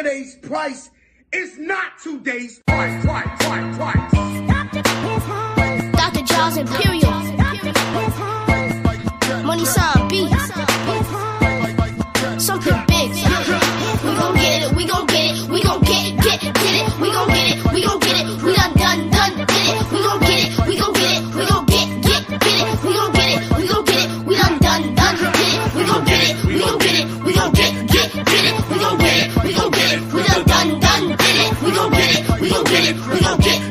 yesterday's price is not today's price. Dr. Jaws Imperial. Money sign B. Something big. We gon' get it, we gon' get it, we gon' get it. We gon' get it, we gon' get it. We done, did it. We gon' get it, we gon' get it. We gon' get it. We gon' get it, we gon' get it. We done, did it. We gon' get it, we gon' get it. We gon' get it. We gon' get it, we gon' get it. We done, did it. We gon' get it, we gon' get it. We gon' get it.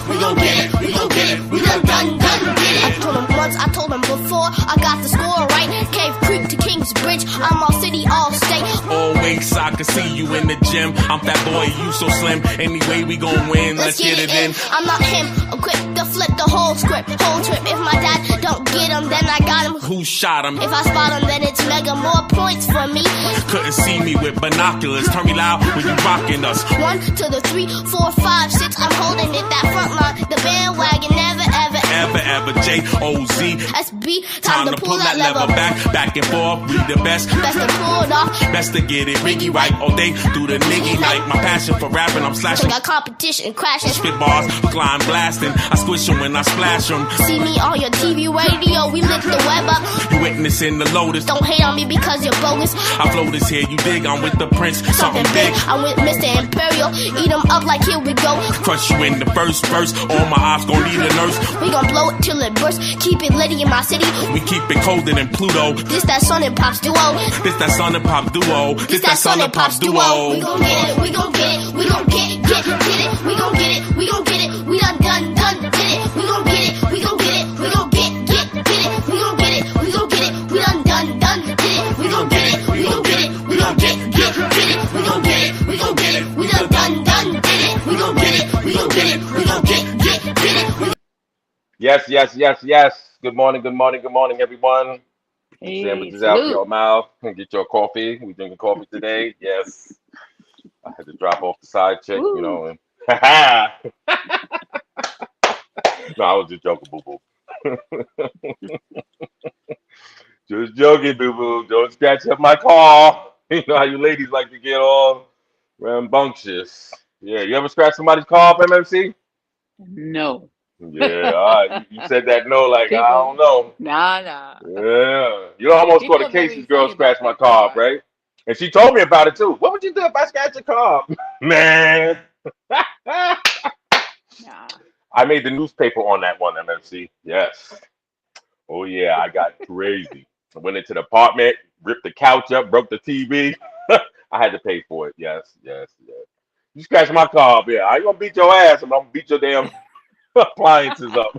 We gon' get it, we gon' get it. We done, did it. I told him once, I told him before. I got the score right. Cave Creek to Kingsbridge. I'm all city, all state. Always I can see you in the gym. I'm that boy, you so slim. Anyway, we gon' win. Let's get it in. I'm not him. I'm quick to flip the whole script, whole trip. If my dad don't get him, then I got him. Who shot him? If I spot him, then it's mega more points for me. Couldn't see me with binoculars. Turn me loud when you rockin' us. 1 to the 3, 4, 5, 6. I'm holding it, that front line. The bandwagon never, ever. Ever, J-O-Z. SB, Time to pull that lever back and forth. We the best. Best to pull it off. Best to get it riggy right all day through the niggy night. My passion for rapping, I'm slashing. Got competition crashing. Spit bars, flying blasting. I squish them when I splash them. See me on your TV, radio, we lit the web up. You witnessing the lotus. Don't hate on me because you're bogus. I flow this here, you dig, I'm with the prince. Something big. I'm with Mr. Imperial. Eat them up like here we go. Crush you in the first verse. All my ops gon' need a nurse. We gon' blow it till it bursts. Keep it litty in my city. We keep it colder than Pluto. This that Son and Pops duo. This that Son and Pop duo. This that Son and Pops duo. We gon' get it, we gon' get it. We gon' get it. We gon' get it, we gon' get it. We done, did it. We gon' get it, we gon' get it. We gon' get it. We gon' get it, we gon' get it. We done, did it. We gon' get it, we gon' get it. We gon' get it. We gon' get it, we gon' get it. We done, did it. We gon' get it, we gon' get it. We gon' get it. Yes. Good morning, everyone. Hey, Sandwiches out your mouth and get your coffee. We drinking coffee today. Yes. I had to drop off the side chick, Woo. you know. And no, I was just joking, boo boo. Just joking, boo boo. Don't scratch up my car. You know how you ladies like to get all rambunctious. Yeah, you ever scratch somebody's car up, MMC? No. Yeah, all right. You said that no, like People, I don't know. Nah. Yeah, you know, I almost People caught a are case. very This girl funny scratched about my that car up, car. right? And she told me about it too. What would you do if I scratched your car up? Man, Nah. I made the newspaper on that one, MMC. Yes. Oh yeah, I got crazy. I went into the apartment, ripped the couch up, broke the TV. I had to pay for it. Yes. You scratched my car up, yeah. I ain't gonna beat your ass. I'm gonna beat your damn appliances up.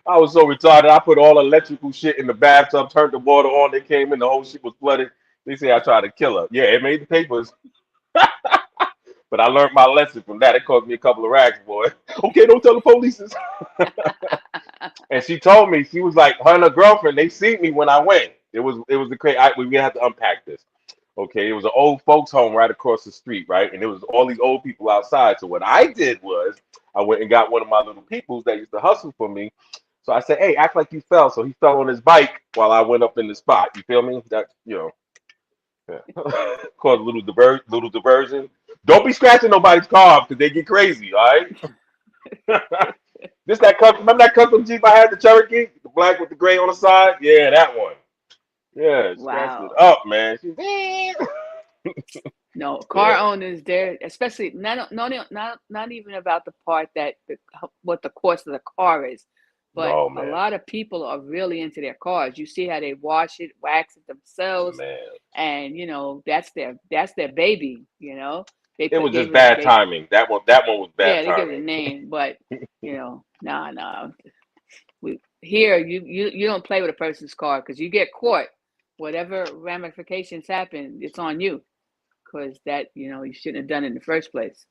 I was so retarded. I put all electrical shit in the bathtub, turned the water on. They came in, the whole shit was flooded. They say I tried to kill her. Yeah, it made the papers. But I learned my lesson from that. It cost me a couple of racks, boy. Okay, don't tell the police. And she told me, she was like, her and her girlfriend, they seen me when I went. It was the crazy. We had to unpack this. Okay, it was an old folks home right across the street, right? And it was all these old people outside. So what I did was I went and got one of my little peoples that used to hustle for me. So I said, hey, act like you fell. So he fell on his bike while I went up in the spot. You feel me? That, you know, yeah. Caused a little diversion. Don't be scratching nobody's car because they get crazy, all right? Remember that custom Jeep I had, the Cherokee? The black with the gray on the side? Yeah, that one. Yeah, scratched it up, man. No, car owners, they're especially not even about the part that what the cost of the car is, but No, a man. lot of people are really into their cars. You see how they wash it, wax it themselves, Man. and you know that's their baby. You know, It was just bad timing. That one was bad Yeah, they give it a timing. name, but you know, nah. Here, you don't play with a person's car because you get caught. Whatever ramifications happen, it's on you, because that you shouldn't have done it in the first place.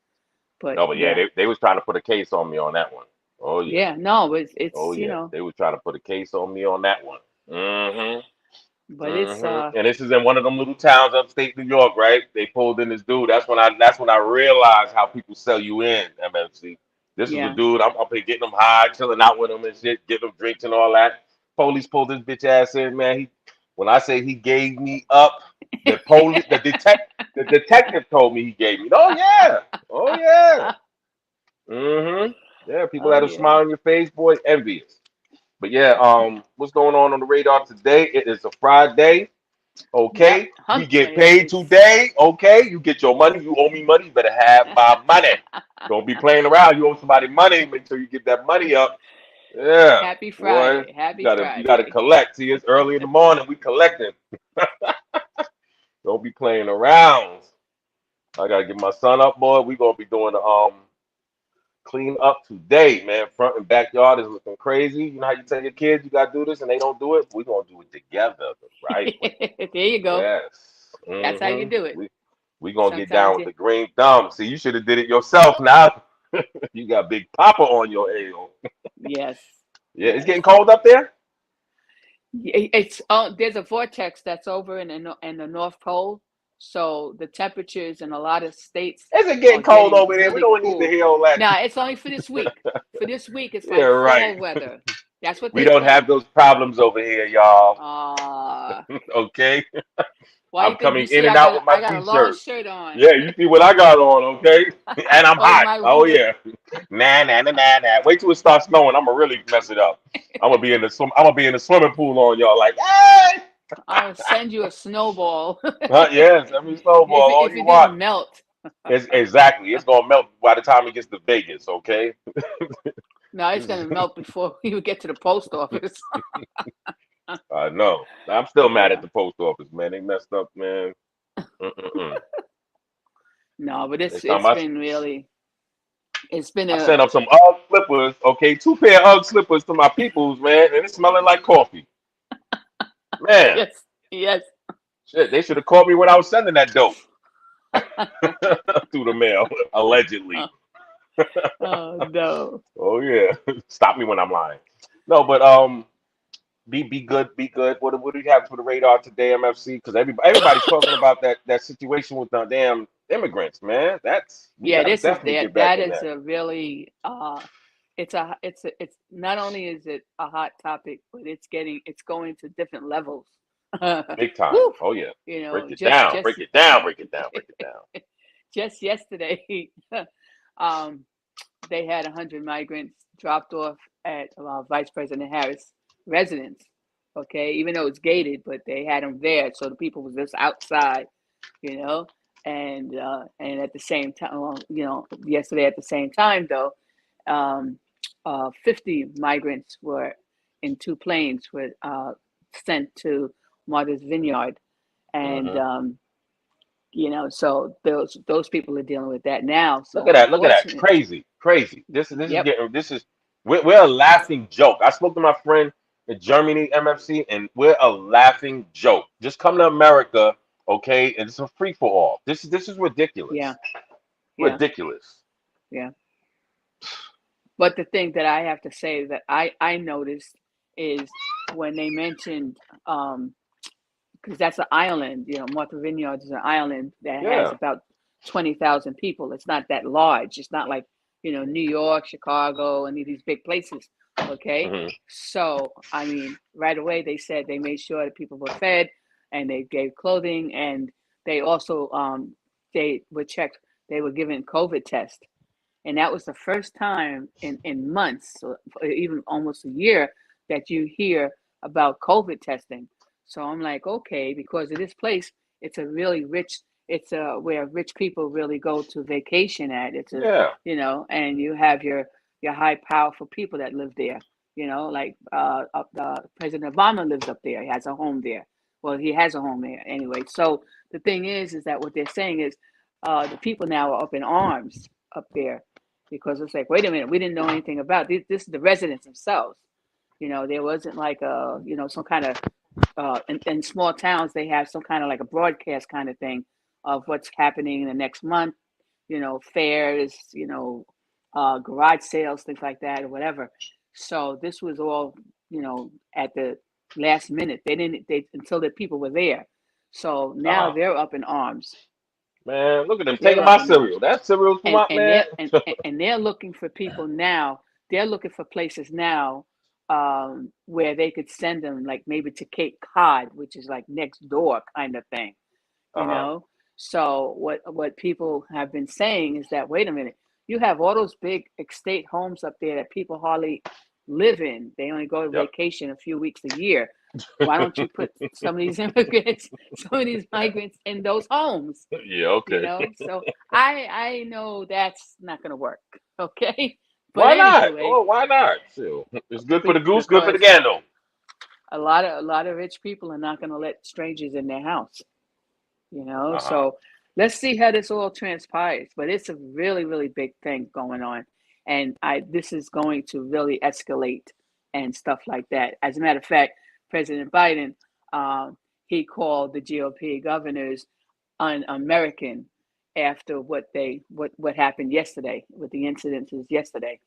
But No, but yeah, they was trying to put a case on me on that one. Oh yeah. yeah, no, it's Oh yeah. They was trying to put a case on me on that one. but it's And this is in one of them little towns upstate New York, right? They pulled in this dude. That's when I realized how people sell you in, MFC. This is a dude. I'm up here getting him high, chilling out with him and shit, getting him drinks and all that. Police pulled this bitch ass in, man. When I say he gave me up, the detective told me he gave me. Oh yeah, oh yeah. Yeah, people Oh had a yeah. smile on your face, boy, envious. But yeah, what's going on the radar today? It is a Friday. Yep. Okay, we Hump get day. paid today. Okay, you get your money. You owe me money. You better have my money. Don't be playing around. You owe somebody money. Make sure you get that money up. Yeah, Happy boy, Friday. Happy you gotta Friday. collect. See, it's early in the morning. We collecting. Don't be playing around. I gotta get my son up, boy. We gonna be doing the clean up today, man. Front and backyard is looking crazy. You know how you tell your kids you gotta do this and they don't do it? We're gonna do it together the right way. There you go. Yes. That's how you do it. We gonna get down Sometimes with you the green thumb. See, you should have did it yourself now. You got Big Papa on your tail. yes. Yeah, it's Yes. getting cold up there? It's there's a vortex that's over in the North Pole, so the temperatures in a lot of states Is it are getting cold getting over there? We really don't need to cool. hear all that. Now it's only for this week. For this week, it's Yeah, like right. fall weather. That's what We they're don't have saying. those problems over here, y'all. Okay? Why I'm you think coming you in see? and out with my I got a long t-shirt. shirt on. Yeah, you see what I got on, okay? And I'm Oh, hot. my Oh yeah. Nah. Wait till it starts snowing. I'm gonna really mess it up. I'm gonna be in the swimming pool on y'all like, hey! I'll send you a snowball Yes, I mean snowball all if you it want. didn't melt. Exactly. It's gonna melt by the time it gets to Vegas, okay? No, it's gonna melt before you get to the post office. I know. I'm still mad at Yeah. the post office, man. They messed up, man. Mm-mm-mm. No, but Next time it's been really it's been I a sent up some UGG slippers, okay, 2 pair of UGG slippers to my peoples, man, and it's smelling like coffee. Man, yes. shit, they should have called me when I was sending that dope through the mail, allegedly. Oh no. Oh yeah, stop me when I'm lying. No, but be good, be good. What do you have for the radar today, MFC? Because everybody's talking about that situation with the damn immigrants, man. We Yeah, gotta this is definitely get back that in is that. a really it's not only is it a hot topic, but it's going to different levels. Big time. Woo! Oh yeah. You Break know, it down, break it down, break it down, break it down. just yesterday, um, they had 100 migrants dropped off at Vice President Harris' residence. Okay, even though it's gated, but they had them there, so the people was just outside, you know. And at the same time, well, yesterday at the same time though, um, 50 migrants were in 2 planes were sent to Martha's Vineyard, and Hmm. so those people are dealing with that now. Look So at that, look at that. unfortunately, Crazy, crazy. This is yep, getting we're a laughing joke. I spoke to my friend in Germany, MFC, and we're a laughing joke. Just come to America, okay, and it's a free for all. This is yeah, ridiculous. yeah, Ridiculous. yeah. But the thing that I have to say that I noticed is when they mentioned because that's an island, Martha Vineyard is an island that has Yeah. about 20,000 people. It's not that large. It's not like New York, Chicago, and these big places. Okay, Hmm. so I mean, right away they said they made sure that people were fed, and they gave clothing, and they also they were checked. They were given COVID tests, and that was the first time in months, or even almost a year, that you hear about COVID testing. So I'm like, okay, because of this place, it's a really rich, it's where rich people really go to vacation at. It's a, Yeah. and you have your high powerful people that live there. Like President Obama lives up there. He has a home there. Well, he has a home there anyway. So the thing is that what they're saying is the people now are up in arms up there, because it's like, wait a minute, we didn't know anything about this. This is the residents themselves. There wasn't like some kind of in small towns they have some kind of like a broadcast kind of thing of what's happening in the next month. Fairs, garage sales, things like that, or whatever. So this was all at the last minute. They didn't they until the people were there. So now Uh-huh. they're up in arms. Man, look at them They're taking up my in arms. cereal. That cereal's from and my and man. they're and, and they're looking for people now. They're looking for places now where they could send them like maybe to Cape Cod, which is like next door kind of thing, you Uh-huh. know. So what people have been saying is that, wait a minute, you have all those big estate homes up there that people hardly live in. They only go to Yep. vacation a few weeks a year. Why don't you put some of these immigrants, some of these migrants in those homes? Yeah, You okay. know, so I know that's not going to work. Okay, but Why not? anyway, Oh, why not? Still, it's good for the goose, good for the because gander. a lot of rich people are not going to let strangers in their house. You know, Uh-huh. so let's see how this all transpires. But it's a really big thing going on, and I this is going to really escalate and stuff like that. As a matter of fact, President Biden, he called the GOP governors un-American after what happened yesterday with the incidences yesterday.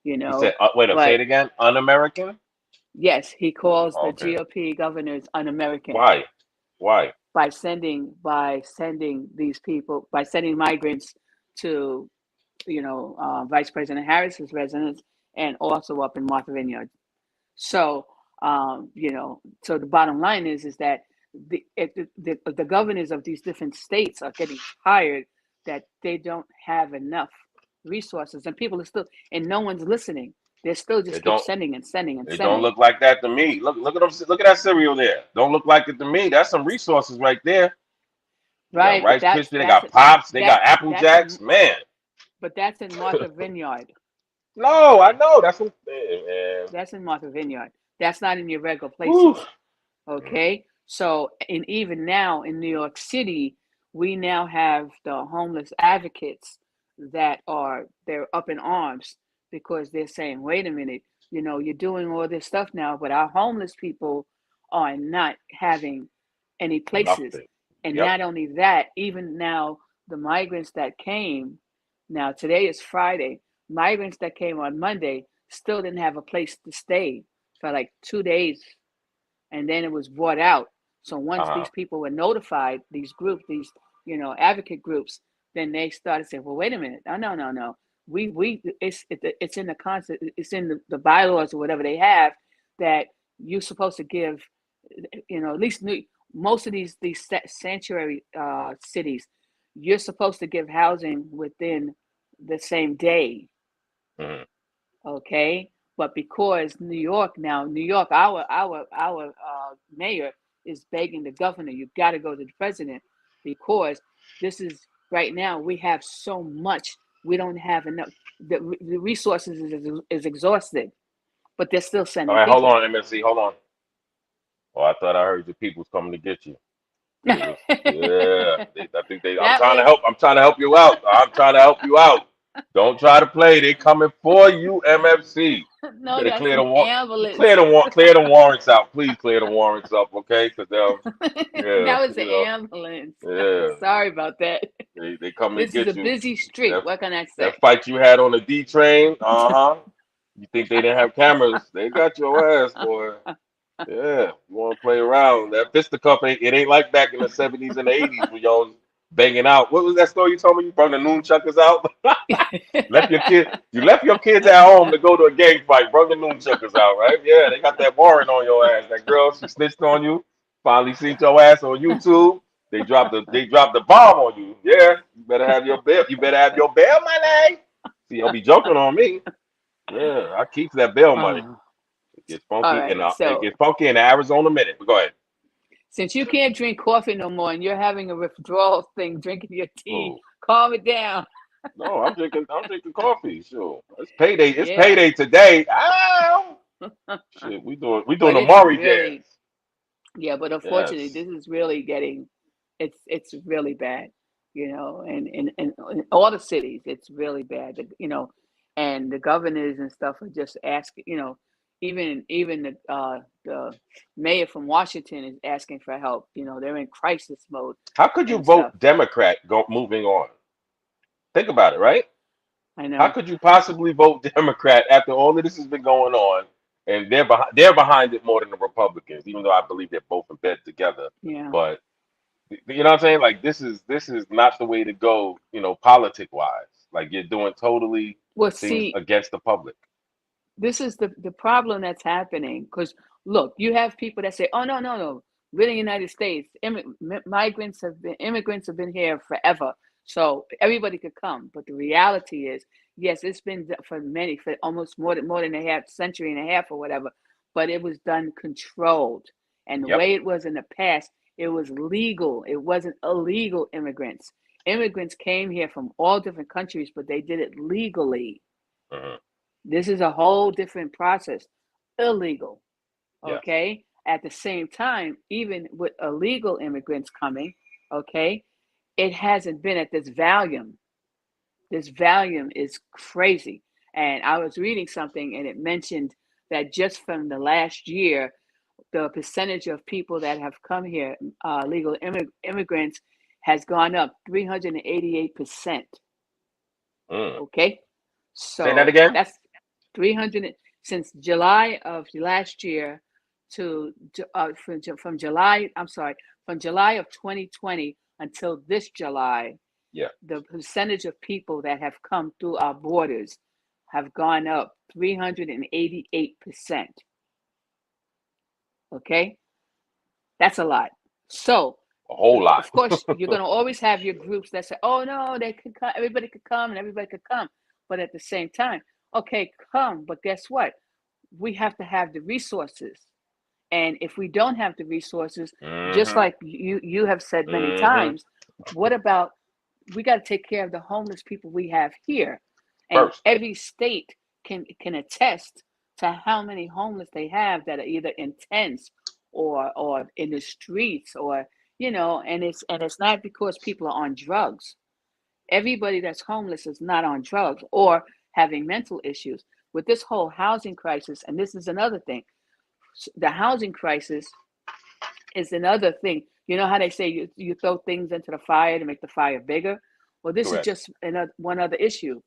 You He said, know, wait up, say but it again. Un-American? yes, he calls the Okay. GOP governors un-American Why? Why? by sending migrants to Vice President Harris's residence and also up in Martha Vineyard. So so the bottom line is that the governors of these different states are getting tired that they don't have enough resources, and people are still, and no one's listening. They still just It keep don't. sending and sending and It don't sending. look like that to me. Look at them. Look at that cereal there. Don't look like it to me. That's some resources right there. They got Right, but Rice Krispies. They got Pops. They got Apple that's Jacks. in Man. but that's in Martha Vineyard. No, I know. That's what. Man. That's in Martha Vineyard. That's not in your regular Whew. places. Okay. So, and even now in New York City, we now have the homeless advocates they're up in arms because they're saying, wait a minute, you're doing all this stuff now, but our homeless people are not having any places. Nothing. And Yep. not only that, even now, the migrants that came, now today is Friday, migrants that came on Monday still didn't have a place to stay for like 2 days, and then it was brought out. So once Uh-huh. these people were notified, these groups, these advocate groups, then they started saying, "Well, wait a minute, no. It's in the concept, it's in the bylaws or whatever they have that you're supposed to give, at least most of these sanctuary cities, you're supposed to give housing within the same day." Mhm. Okay, but because New York, our mayor is begging the governor, you got to go to the president, because this is right now we have so much, we don't have enough, the resources is exhausted, but they're still All sending right, hold people. on, MSC. Hold on. Oh, I thought I heard the people's coming to get you. Yeah. I think they. I'm That trying to was help. I'm trying to help you out. I'm trying to help you out. Don't try to play. They coming for you, MFC. You no, better that's clear the an war. ambulance. Clear the warrants out. Please clear the warrants up, okay? Because yeah, That was an ambulance. yeah. Sorry about that. They coming to This is a get you. busy street. That What can I say? that fight you had on the D train. You think they didn't have cameras? They got your ass, boy. Yeah, you want to play around. That fisticuff ain't like back in the 70s and the 80s when y'all was banging out. What was that story you told me? You brought the noonchuckers out? You left your kids at home to go to a gang fight. Brought the noonchuckers out, right? Yeah, they got that warrant on your ass. That girl, she snitched on you. Finally seen your ass on YouTube. They dropped the bomb on you. Yeah, you better have your bail. You better have your bail money. See, you'll be joking on me. Yeah, I keep that bail money. Oh, It gets all funky right. So in the Arizona minute. But go ahead. since you can't drink coffee no more and you're having a withdrawal thing, drinking your tea, Oh calm it down. no, I'm drinking. I'm drinking coffee. Sure, it's payday. It's Yeah, payday today. Ow! Shit, we doing but the it's Maury really, dance. yeah. But unfortunately, Yes. this is really getting, it's really bad. And in all the cities, it's really bad. And the governors and stuff are just asking. Even the mayor from Washington is asking for help. They're in crisis mode How could you and stuff. vote Democrat? Moving on. Think about it, right? I How know. could you possibly vote Democrat after all of this has been going on, and they're behind it more than the Republicans, even though I believe they're both in bed together. Yeah. But you know what I'm saying? Like this is not the way to go. Politic wise, like you're doing totally Well, things see, against the public. this is the problem that's happening. Because look, you have people that say, "Oh no, no, no, we're in the United States. Immigrants have been here forever, so everybody could come." But the reality is, yes, it's been for almost more than a half century and a half or whatever. But it was done controlled, and the Yep. way it was in the past, it was legal. It wasn't illegal immigrants. Immigrants came here from all different countries, but they did it legally. Mm-hmm. This is a whole different process. Illegal. Yes. Okay. At the same time, even with illegal immigrants coming, okay, it hasn't been at this volume. This volume is crazy. And I was reading something and it mentioned that just from the last year, the percentage of people that have come here, legal immigrants, has gone up 388%. Okay. Say that So again. that's 300 since July of last year to from July. I'm sorry, from July of 2020 until this July. Yeah. The percentage of people that have come through our borders have gone up 388%. Okay, that's a lot. So A whole lot. of course, you're going to always have your groups that say, "Oh no, they could come. Everybody could come, and everybody could come." But at the same time, okay, come. But guess what? We have to have the resources, and if we don't have the resources, just Mm-hmm. like you have said many Mm-hmm. times, what about we got to take care of the homeless people we have here, and First. every state can attest to how many homeless they have that are either in tents or in the streets, or and it's not because people are on drugs. Everybody that's homeless is not on drugs or having mental issues. With this whole housing crisis, and this is another thing, the housing crisis is another thing. You know how they say you throw things into the fire to make the fire bigger? Well, this is Correct. just one other issue.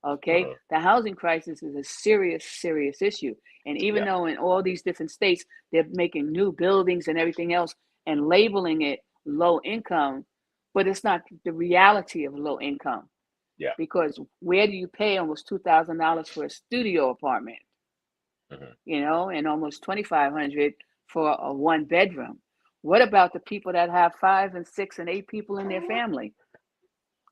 Okay, Mm-hmm. the housing crisis is a serious issue. And even Yeah. though in all these different states they're making new buildings and everything else and labeling it low income, but it's not the reality of low income. Yeah. Because where do you pay almost $2,000 for a studio apartment? Mm-hmm. And almost 2,500 for a one bedroom. What about the people that have 5 and 6 and 8 people in their family?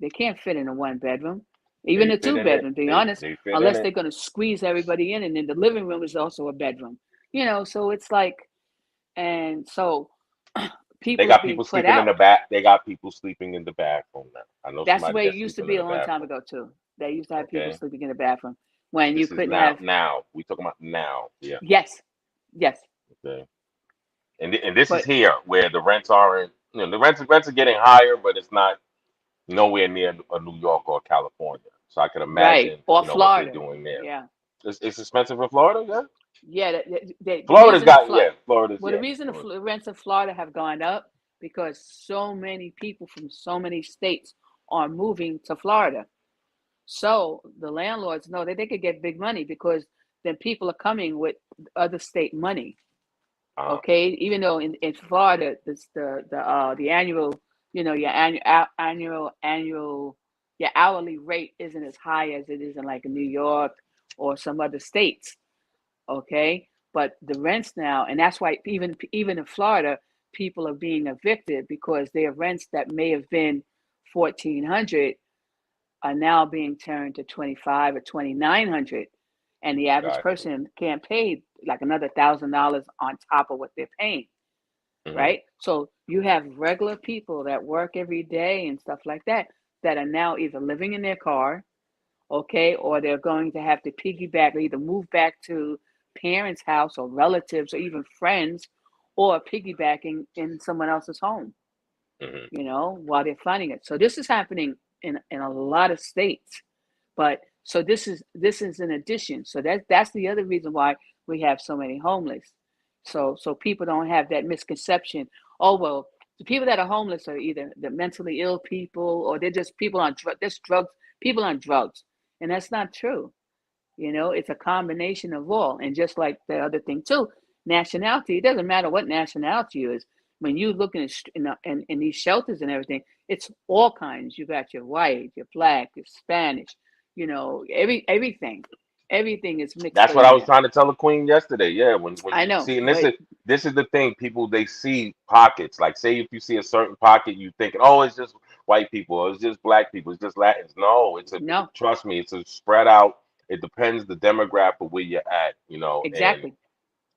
They can't fit in a one bedroom, even They a fit two in it. bedroom, to be They honest, they fit in unless it. they're going to squeeze everybody in. And then the living room is also a bedroom, so it's like, and so They people are got being people put sleeping in out. the back. They got people sleeping in the bathroom now. I know That's the somebody way it that's used to sleeping be in a the long time bathroom. ago, too. They used to have people Okay. sleeping in the bathroom when you This is couldn't now. have. Now we talking about now. Yeah. Yes, yes. Okay. And this is But here where the rents aren't. The rents are getting higher, but it's not nowhere near a New York or California. So I can right, imagine, or what they're Florida. doing there. Yeah. It's expensive in Florida, yeah. Yeah, the Florida's reason got Florida's well, the reason Florida. the rents in Florida have gone up because so many people from so many states are moving to Florida. So the landlords know that they could get big money because then people are coming with other state money. Uh, Okay, even though in Florida, this the annual, your annual your hourly rate isn't as high as it is in like New York or some other states. Okay, but the rents now, and that's why even in Florida, people are being evicted because their rents that may have been 1,400 are now being turned to 25 or 2,900, and the average got you. person can't pay like another $1,000 on top of what they're paying, Hmm. right? So you have regular people that work every day and stuff like that are now either living in their car, okay, or they're going to have to piggyback or either move back to parents' house or relatives or even friends, or piggybacking in someone else's home, Hmm. while they're finding it. So this is happening in a lot of states. But so this is an addition. So that's the other reason why we have so many homeless. So people don't have that misconception. Oh well, the people that are homeless are either the mentally ill people or they're just people on drugs, people on drugs, and that's not true. It's a combination of all. And just like the other thing too, nationality. It doesn't matter what nationality you is. When you look in these shelters and everything, it's all kinds. You got your white, your black, your Spanish, everything. Everything is mixed That's what in I was there. trying to tell the queen yesterday. Yeah, when I you know, see, and but this is the thing, people they see pockets. Like, say if you see a certain pocket, you thinking, oh, it's just white people, or it's just black people, it's just Latins. No, no, trust me, it's a spread out. It depends the demographic where you're at, and exactly.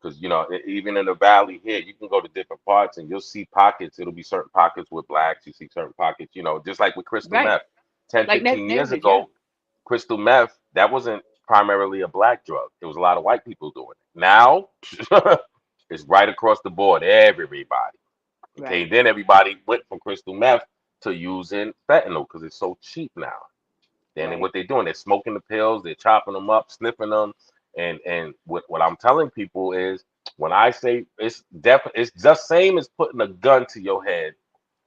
because even in the valley here, you can go to different parts and you'll see pockets. It'll be certain pockets with blacks. You see certain pockets, just like with crystal Right. meth. 10, Like 15 years neighborhoods, yeah. ago, crystal meth, that wasn't primarily a black drug. There was a lot of white people doing it. Now, it's right across the board, everybody. Okay, Right. then everybody went from crystal meth to using fentanyl because it's so cheap now. Then Right. what they're doing, they're smoking the pills, they're chopping them up, sniffing them, and what I'm telling people is when I say it's just same as putting a gun to your head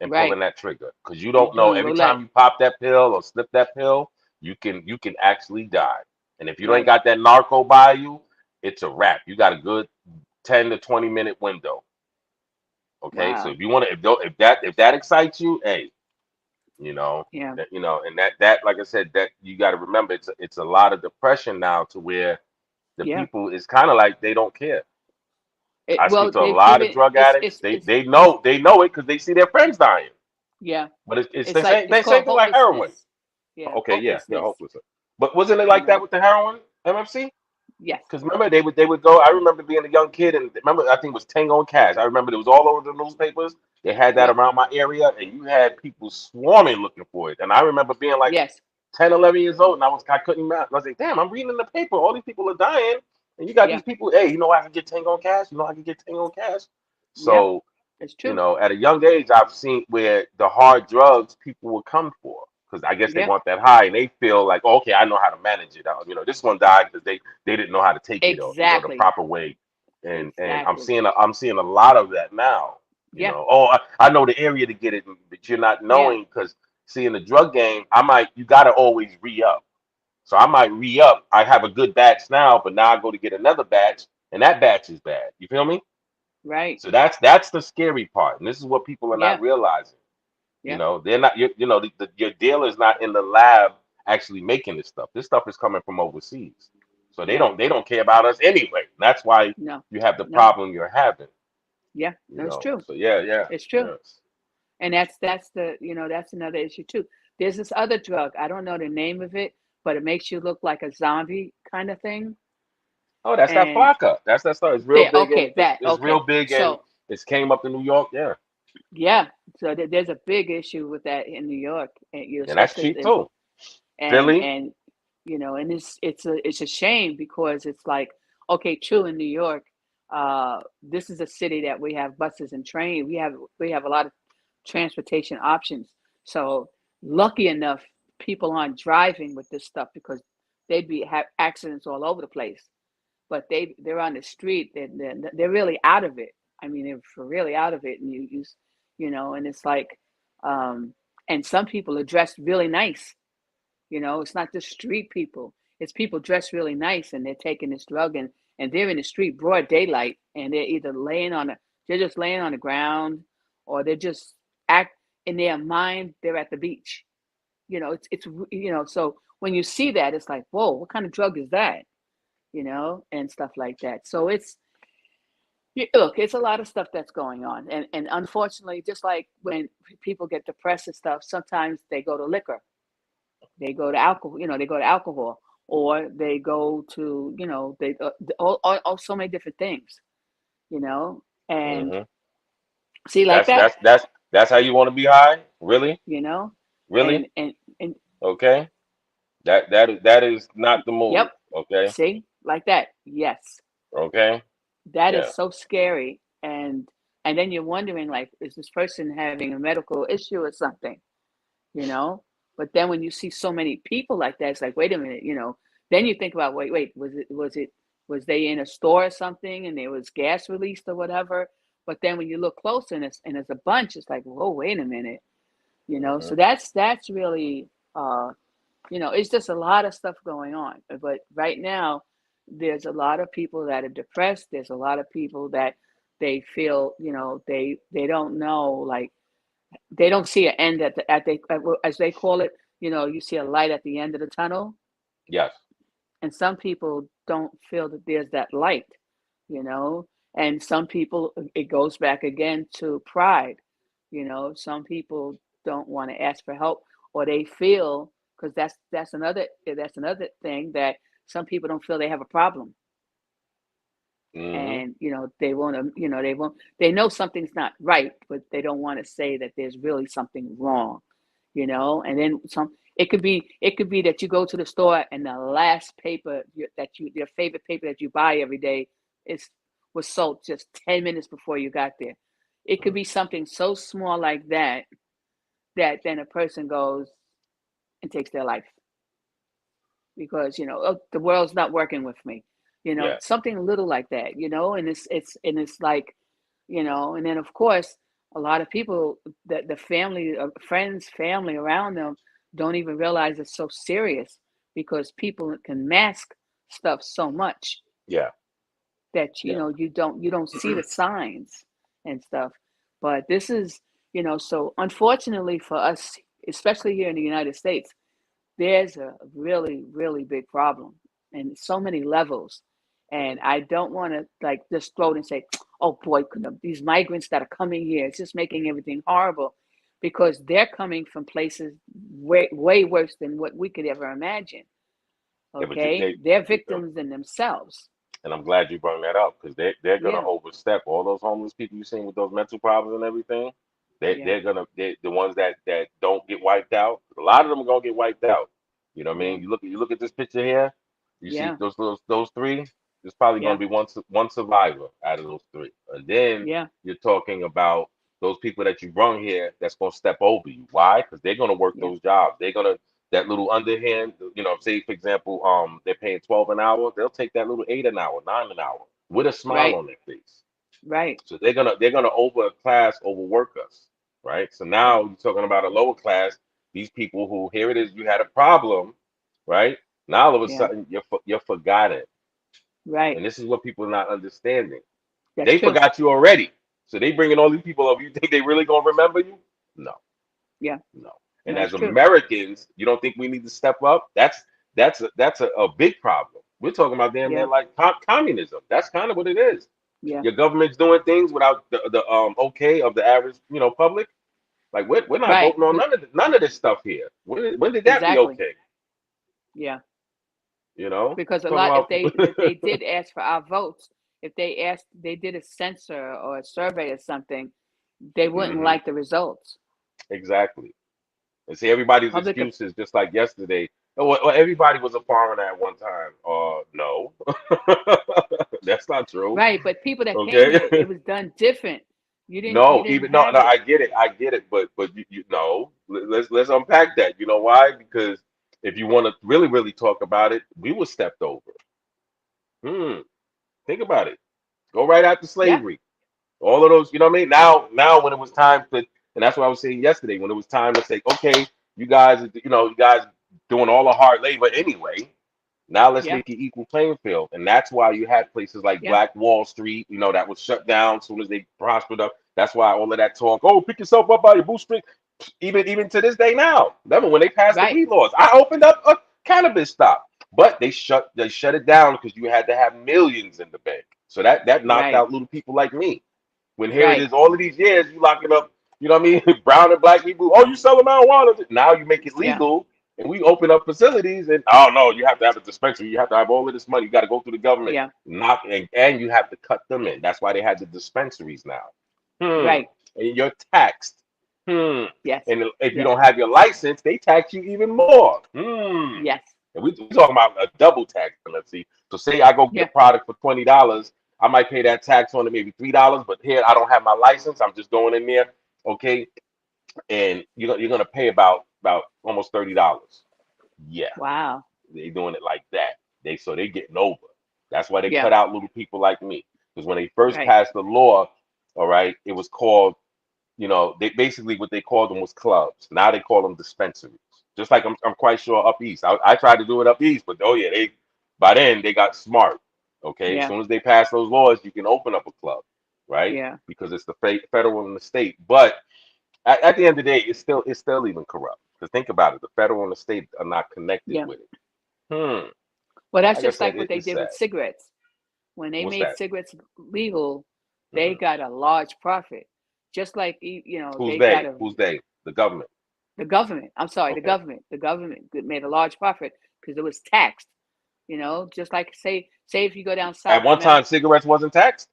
and pulling Right. that trigger because you And don't know playing every roulette. time you pop that pill or snip that pill, you can actually die. And if you ain't Right. got that narco by you, it's a wrap. You got a good 10 to 20 minute window. Okay, so Wow. if you want to, if that excites you, hey, Yeah. and that like I said, that you got to remember, it's a lot of depression now to where the Yeah. people is kind of like they don't care. I speak Well, to a they've lot of given drug addicts. They know it because they see their friends dying. yeah. But it's It's the like same it's same called thing like heroin. hopelessness. Yeah, Okay, yeah, hopelessness. hopeless. But wasn't it You like that know. with the heroin, MFC? Yes. Because remember they would go. I remember being a young kid and remember I think it was Tango and Cash. I remember it was all over the newspapers. They had that Yep. around my area, and you had people swarming looking for it. And I remember being like Yes. 10, 11 years old, and I couldn't imagine. I was like, damn, I'm reading in the paper. All these people are dying, and you got Yeah. these people. Hey, I can get Tango and Cash. I can get Tango and Cash. Yep. So It's true. at a young age, I've seen where the hard drugs people will come for because I guess they Yeah. want that high and they feel like, oh, okay, I know how to manage it. This one died because they didn't know how to take it or the Exactly. proper way. And I'm Exactly. seeing a lot of that now. Yeah. Oh, I know the area to get it, but you're not Yeah. knowing because see in the drug game, you gotta always re up. So I might re up. I have a good batch now, but now I go to get another batch, and that batch is bad. You feel me? Right. So that's the scary part, and this is what people are Yeah. not realizing. Yeah. They're not. Your dealer's not in the lab actually making this stuff. This stuff is coming from overseas, so they Yeah. don't care about us anyway. That's why No. you have the No. problem you're having. Yeah. That's true. So yeah, It's true. yes. And that's the that's another issue too. There's this other drug. I don't know the name of it, but it makes you look like a zombie kind of thing. Oh, that's that And flocka. That's that stuff. It's real there, big and okay, that it's real okay. big and So it's came up to New York. Yeah, yeah, so there's a big issue with that in New York, and and that's especially cheap too. and Philly. and and it's a shame because it's like, okay, true, in New York, this is a city that we have buses and trains. We have a lot of transportation options. So lucky enough, people aren't driving with this stuff because they'd be have accidents all over the place. But they're on the street. They're really out of it. I mean, they're for really out of it, and and it's like, um, and some people are dressed really nice. It's not just street people. It's people dressed really nice, and they're taking this drug, and they're in the street broad daylight, and they're just laying on the ground, or they're just act in their mind. They're at the beach. So when you see that, it's like, whoa, what kind of drug is that? And stuff like that. So look, it's a lot of stuff that's going on, and unfortunately, just like when people get depressed and stuff, sometimes they go to liquor. They go to alcohol, they go to alcohol, or they go to, they all so many different things, and Hmm. see like That's that, that's that's that's how you want to be high. Really, you know, really. and Okay. That is not the move. yep, Okay. see like that, yes, Okay. that is Yeah. so scary, and then you're wondering like, is this person having a medical issue or something, you know? But then when you see so many people like that, it's like, wait a minute, then you think about, wait, was they in a store or something and there was gas released or whatever? But then when you look closer and it's a bunch, it's like, whoa, wait a minute, Hmm. So that's really, it's just a lot of stuff going on. But right now, there's a lot of people that are depressed. There's a lot of people that they feel, they don't know, like they don't see an end as they call it. You see a light at the end of the tunnel. Yes. and some people don't feel that there's that light, you know. And some people, it goes back again to pride, you know. Some people don't want to ask for help, or they feel, because that's another thing, that some people don't feel they have a problem, Mm-hmm. and they want to, they know something's not right, but they don't want to say that there's really something wrong, and then some. It could be that you go to the store and the last paper your favorite paper that you buy every day is was sold just 10 minutes before you got there. It could be something so small like that, that then a person goes and takes their life because oh, the world's not working with me, Yeah. something little like that, and it's like, and then of course a lot of people, that the family, friends, family around them, don't even realize it's so serious, because people can mask stuff so much Yeah. that Yeah. you don't see the signs and stuff. But this is, so unfortunately for us, especially here in the United States, there's a really, really big problem and so many levels. And I don't want to like just throw it and say, oh boy, these migrants that are coming here, it's just making everything horrible, because they're coming from places way, way worse than what we could ever imagine. Yeah, but Okay. They're victims in themselves. and I'm glad you brought that up because they're gonna Yeah. overstep all those homeless people you seen with those mental problems and everything. Yeah. The ones that don't get wiped out. A lot of them are gonna get wiped out. You know what I Yeah. mean? You look at this picture here. You see Yeah. those three. There's probably Yeah. gonna be one survivor out of those three, and then Yeah. you're talking about those people that you brung here that's gonna step over you. Why? Because they're gonna work Yeah. those jobs. They're gonna that little underhand, say for example, they're paying 12 an hour, they'll take that little 8 an hour, 9 an hour with a smile Right. on their face. Right. So they're gonna overwork us, right? So now Yeah. you're talking about a lower class, these people who here it is, you had a problem, right? Now all of a Yeah. sudden you're forgotten, Right. and this is what people are not understanding. That's They true. forgot you already, so they bringing all these people up. You think they really gonna remember you? No. Yeah. No. And That's as true. Americans, you don't think we need to step up? That's a big problem. We're talking about damn near Yeah. like communism. That's kind of what it is. Yeah. Your government's doing things without the okay of the average public. Like we're not Right. voting on none of this stuff here. When did that be Exactly. okay? Yeah. You know, Because a talking lot, about if they did ask for our votes, if they did a censor or a survey or something, they wouldn't Mhm, like the results. exactly. And see, everybody's Public, excuses, just like yesterday. Oh, well, everybody was a foreigner at one time. No, that's not true. right? But people that came Okay. here, it was done different. You No, didn't even no, have no, it. I get it, but you no, let's unpack that. You know why? Because if you want to really talk about it, we were stepped over. Hmm, think about it. Go right after Yeah. slavery. All of those, you know what I mean? Now, when it was time to, and that's what I was saying yesterday, when it was time to say, okay, you guys doing all the hard labor anyway. Now let's Yeah. make it equal playing field. And that's why you had places like Yeah. Black Wall Street, that was shut down as soon as they prospered up. That's why all of that talk, oh, pick yourself up by your bootstrap, even to this day now. Remember when they passed the Right. weed laws? I opened up a cannabis stop. But they shut it down because you had to have millions in the bank. So that knocked Right. out little people like me. When here it Right. is, all of these years, you locking up, you know what I mean? Brown and black people. Oh, you selling marijuana. Now you make it Yeah. legal and we open up facilities and oh no, you have to have a dispensary. You have to have all of this money. You got to go through the government. Yeah. Knock and you have to cut them in. That's why they had the dispensaries now. Hmm. Right. And you're taxed. Hmm. Yes. And if you Yes. don't have your license, they tax you even more. Hmm. Yes. And we talking about a double tax penalty. So say I go get a Yeah. product for $20, I might pay that tax on it maybe $3, but here I don't have my license. I'm just going in there, okay, and you're gonna pay about almost $30. Yeah, Wow. they doing it like that. They getting over. That's why they Yeah. cut out little people like me. Because when they first Right. passed the law, all right, it was called they basically what they called them was clubs. Now they call them dispensaries. Just like I'm quite sure up east. I tried to do it up east, but oh yeah, they by then they got smart. Okay, as Yeah. soon as they pass those laws, you can open up a club, right? Yeah. Because it's the federal and the state. But at the end of the day, it's still even corrupt. Because think about it, the federal and the state are not connected Yeah. with it. Hmm. Well, that's like I just said, like what they it's did sad. with cigarettes. When they What's made that? cigarettes legal, they Mhm. got a large profit. Just like Who's they got they? Who's they? The government. the government. I'm sorry, the Okay. government. The government made a large profit because it was taxed. Just like say if you go down At south, one remember? time, cigarettes wasn't taxed.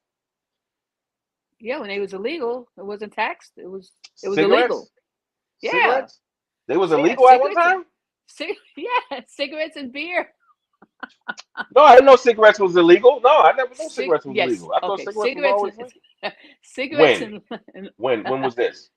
Yeah, when it was illegal, it wasn't taxed. It was illegal. Cigarettes, Yeah, cigarettes. They was yeah, illegal at one time. yeah, cigarettes and beer. No, I didn't know cigarettes was illegal. No, I never knew cigarettes was Yes, illegal. I thought okay, cigarettes was cigarettes, always legal. cigarettes, When? and When was this?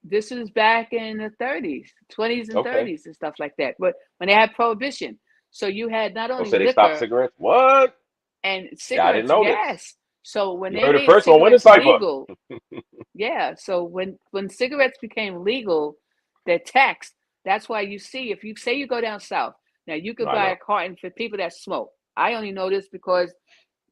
this was back in the 30s, 20s, and Okay. 30s and stuff like that. But when they had prohibition, so you had not Oh, only so they stopped liquor cigarettes? What? and Yeah, I didn't cigarettes, know this. yes. So when You they heard it made first on cigarettes Winningcypher. legal, yeah. So when cigarettes became legal, they're taxed. That's why you see if you say you go down south, now you could I buy know. a carton for people that smoke. I only know this because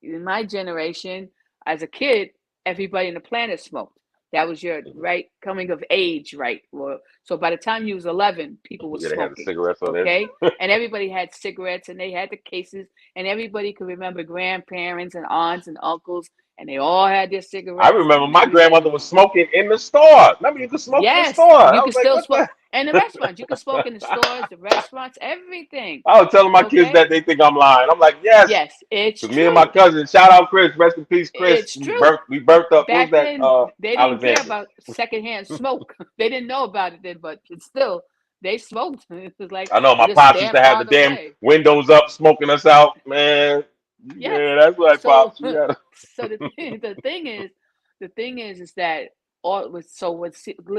in my generation, as a kid, everybody in the planet smoked. That was your Mhm. right coming of age, right? Well, so by the time you was 11, people were Yeah, they had the smoking. cigarettes on this. Okay, and everybody had cigarettes, and they had the cases, and everybody could remember grandparents and aunts and uncles, and they all had their I cigarettes remember and my everything. grandmother was smoking in the store. Remember, you could smoke in the Yes, store. you I was could like, still what the? smoke, and the restaurants. You could smoke in the stores, the restaurants, everything. I was telling my kids Okay. that they think I'm lying. I'm like, yes, Yes, it's because me and my true. cousin, shout out Chris, rest in peace, Chris. It's We true. burnt up. What was Back that? then, they didn't care Alexander. about secondhand smoke. They didn't know about it then, but it's still, they smoked. It was like I know my just pops used damn to have the farther damn away. windows up, smoking us out, man. Yes. Yeah, that's right, So, pops. You gotta. so the thing is that all with so with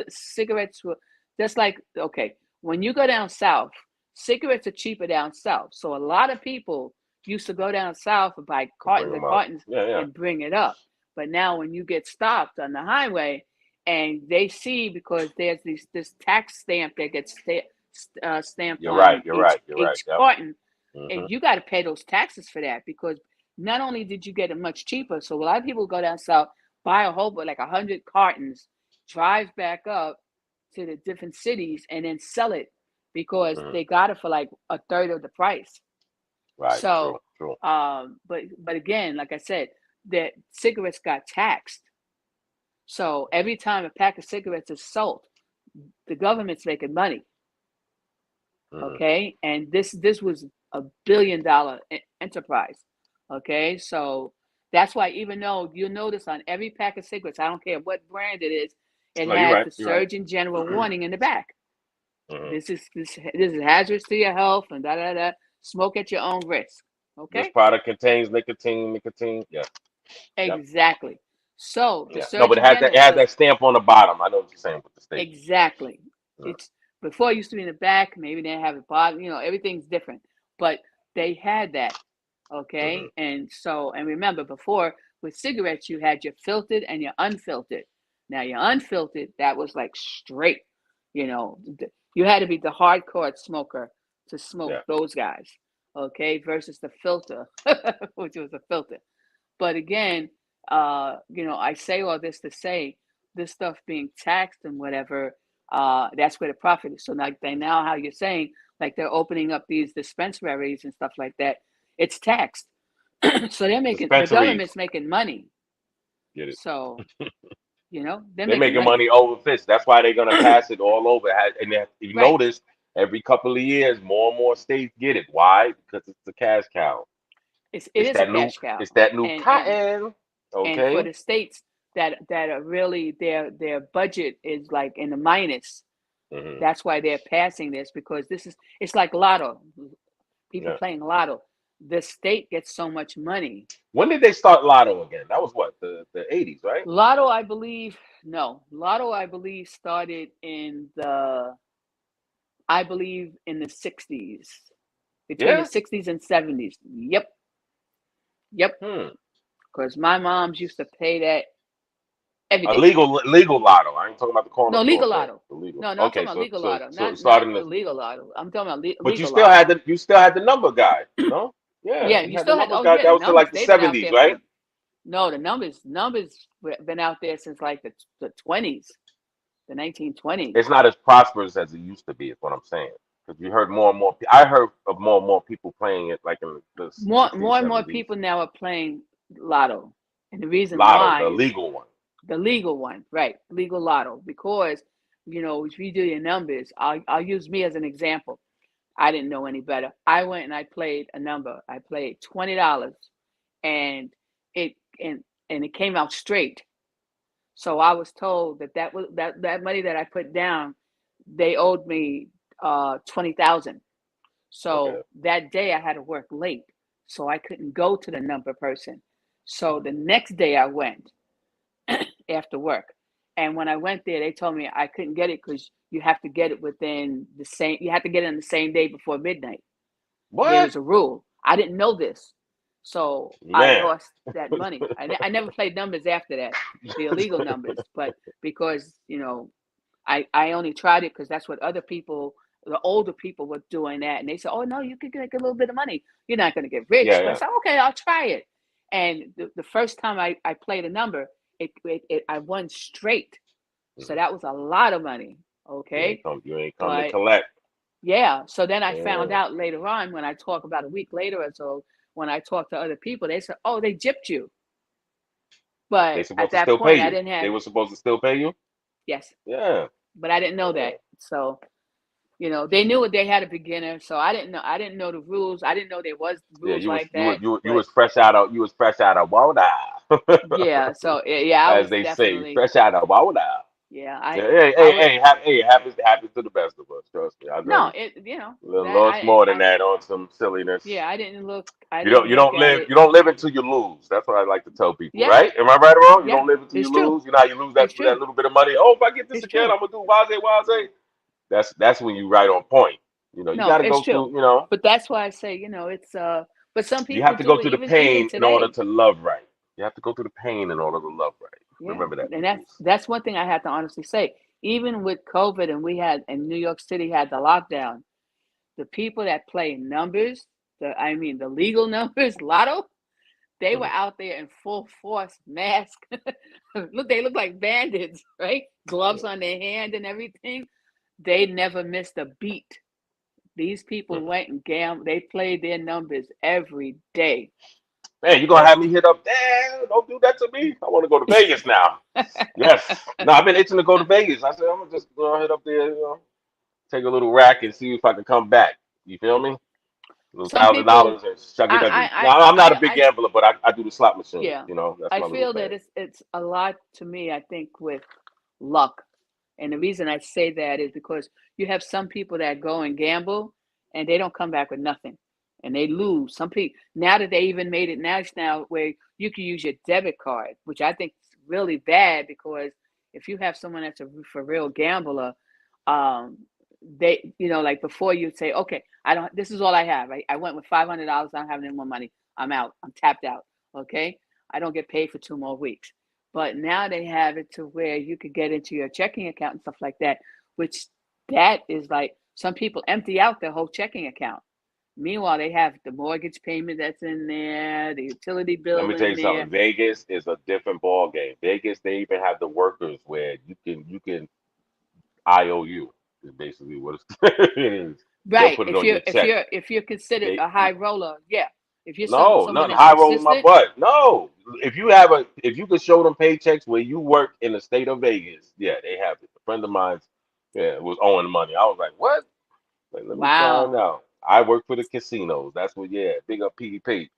cigarettes were just like okay, when you go down south, cigarettes are cheaper down south. So a lot of people used to go down south and buy Bring cartons and them up. cartons Yeah, yeah. and bring it up. But now when you get stopped on the highway and they see because there's this tax stamp that gets stamped You're on right. You're right. You're right. each Yep. carton, Hmm. and you got to pay those taxes for that because not only did you get it much cheaper, so a lot of people go down south, buy a whole but like 100 cartons, drive back up to the different cities, and then sell it because Hmm. they got it for like a third of the price. Right. True. So, True. but again, like I said, that cigarettes got taxed. So every time a pack of cigarettes is sold, the government's making money. Hmm. Okay, and this was a $1 billion enterprise. Okay, so that's why even though you'll notice on every pack of cigarettes, I don't care what brand it is, it No, you're has right. the You're right. Surgeon General warning in the back. Hmm. This is hazardous to your health and da da da. Smoke at your own risk. This Okay, product contains nicotine. Nicotine. Yeah. Yep. exactly. So the Yeah. No, but Surgeon General. it has So that stamp on the bottom. I know what you're saying with the state. exactly. Yeah. It's before it used to be in the back. Maybe they have it bottom. Everything's different. But they had that. Hmm. Okay. And so, and remember, before with cigarettes, you had your filtered and your unfiltered. Now, your unfiltered, that was like straight. You had to be the hardcore smoker to smoke Yeah. those guys. Okay. Versus the filter, which was a filter. But again, I say all this to say this stuff being taxed and whatever, that's where the profit is. So now how you're saying, like they're opening up these dispensaries and stuff like that, it's taxed. So the Dispensaries. government's making money. Get it? So, they're They're making making money. money over fish. That's why they're gonna pass it all over. And if you Right. notice, every couple of years, more and more states get it. Why? Because it's the cash cow. It It's is a that new. cash cow. It's that new And cotton. and for Okay. the states that are really their budget is like in the minus. Hmm. That's why they're passing this because it's like lotto. People Yeah. playing lotto. The state gets so much money. When did they start Lotto again? That was what the 80s, right? Lotto, I believe, no. Lotto, I believe, started in the 60s, between the Yeah. 60s and 70s. Yep. Yep. Hmm. Because my moms used to pay that every A day. legal Lotto. I ain't talking about the corner No, store legal thing. lotto. The legal. No, I'm Okay, talking about legal lotto, so it not started in the. illegal lotto. I'm talking about But you legal still lotto. had the number guy, no? Yeah, Yeah, you you had the still had. numbers Oh guy. yeah, That the was till like numbers. the They've been out 70s, there right? for. No, the numbers been out there since like the 20s, the 1920s. It's not as prosperous as it used to be. Is what I'm saying. Because you heard more and more. I heard of more and more people playing it like in the More 60s, and more 70s. people now are playing lotto, and the reason Lotto, why the is legal one. the legal one, right? Legal lotto, because if you do your numbers, I'll use me as an example. I didn't know any better. I went and I played a number. I played $20, and it and it came out straight. So I was told that money that I put down, they owed me 20,000. Okay. So that day I had to work late, so I couldn't go to the number person. So the next day I went after work, and when I went there, they told me I couldn't get it because you have to get it within the same. You have to get it on the same day before midnight. There What? was a rule. I didn't know this, so I Man. lost that money. I never played numbers after that, the illegal numbers, but because I only tried it because that's what other people, the older people, were doing that, and they said, "Oh no, you could get a little bit of money. You're not going to get rich." Yeah, But I yeah. said, "Okay, I'll try it." And the first time I played a number, I won straight, so that was a lot of money. Okay, You ain't come to but collect. yeah, so then I found Yeah. out later on when I talk about a week later or so, when I talked to other people, they said, "Oh, they gypped you." They But at supposed to that still pay point, I you. didn't They have, were supposed to still pay you? yes, Yeah. but I didn't know Yeah. that. So they knew they had a beginner, so I didn't know. I didn't know the rules. I didn't know there was Yeah, rules like that. you But was fresh out of water. yeah, so yeah, I As was they say, definitely, fresh out of water. yeah. Yeah, I was it happens to the best of us. Trust me, I've no, done that lost more than that on some silliness. yeah, I didn't look. I You didn't look at it. don't live until you lose. That's what I like to tell people, Yeah, right? Am I right or wrong? You yeah, don't live until you it's true. lose. You know how you lose It's that true. little bit of money. Oh, if I get this It's again, true. I'm gonna do wise. That's when you right on point. You No, got to it's go true. through. But that's why I say, it's but some You people have to go do it through the even pain in order today. to love right. You have to go through the pain in order to love right. Yeah, Remember that, and people. that's one thing I have to honestly say. Even with COVID, and New York City had the lockdown, the people that play numbers, the legal numbers, lotto, they were Mhm. out there in full force, mask. They look like bandits, right? Gloves on their hand and everything. They never missed a beat. These people went and gambled. They played their numbers every day. Man, you gonna Every have me hit up? Damn, don't do that to me. I want to go to Vegas now. Yes. No, I've been itching to go to Vegas. I said I'm gonna just go hit up there, take a little rack and see if I can come back. You feel me? A little Some people, $1,000 and shucky ducky. No, I, I'm not a big I, gambler, but I do the slot machine. yeah, That's I my little feel that thing. it's a lot to me. I think with luck, and the reason I say that is because you have some people that go and gamble, and they don't come back with nothing, and they lose. Some people now that they even made it now where you can use your debit card, which I think is really bad because if you have someone that's a for real gambler, um, they like before you'd say, okay, I don't. This is all I have. I went with $500. I don't have any more money. I'm out. I'm tapped out. Okay. I don't get paid for 2 more weeks. But now they have it to where you could get into your checking account and stuff like that, which that is like some people empty out their whole checking account. Meanwhile, they have the mortgage payment that's in there, the utility Let me bill tell in you there. something. Vegas is a different ball game. Vegas, they even have the workers where you can IOU is basically what it is. They'll Right. put it on your check. If you're considered They a high roller, yeah. If you're No, someone nothing that's high rolling my consistent, butt. No. If you could show them paychecks where you work in the state of Vegas, yeah, they have it. A friend of mine's, yeah, was owing money. I was like, what? Like, let me find wow. out. I work for the casinos. That's what, yeah, big up PDP.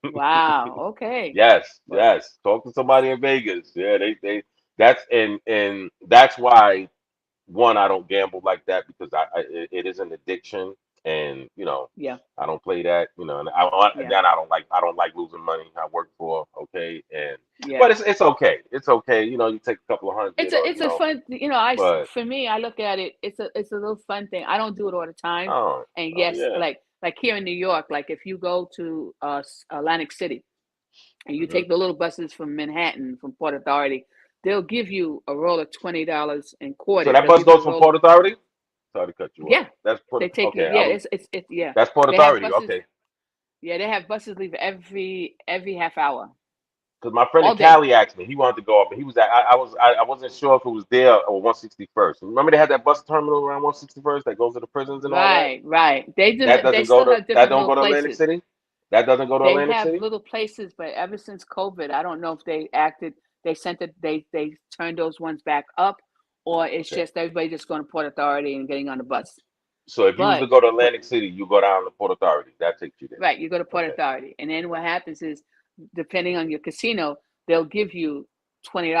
Wow. Okay. Yes, But yes. Talk to somebody in Vegas. Yeah, they that's and that's why one, I don't gamble like that because it is an addiction, and yeah, I don't play that, and yeah, then I don't like losing money. I work for, okay, and yeah. but it's okay, it's okay. You take a couple of hundred or It's a fun, but for me, I look at it, it's a little fun thing. I don't do it all the time. oh And oh yes, yeah, like here in New York, like if you go to Atlantic City and you hmm take the little buses from Manhattan from Port Authority, they'll give you a roll of $20 in So quarters. that They'll bus give you a goes from roll of, Port Authority. Sorry to cut you off. yeah, That's Port. they take you. Okay, Yeah, it's yeah. that's Port They have Authority. buses. Okay, Yeah, they have buses leave every half hour. Because my friend all in day. Cali asked me, he wanted to go up, and he was at, I wasn't sure if it was there or 161st. Remember they had that bus terminal around 161st that goes to the prisons and all that. Right. They do. That They doesn't go still to have different don't little go to Atlantic places. City. That doesn't go to They Atlantic have City. little places, but ever since COVID, I don't know if they acted. They sent it. They turned those ones back up, or it's Okay. just everybody just going to Port Authority and getting on the bus. So if you was to But go to what? Atlantic City, you go down to Port Authority. That takes you there. Right, you go to Port Okay. Authority, and then what happens is, depending on your casino, they'll give you $20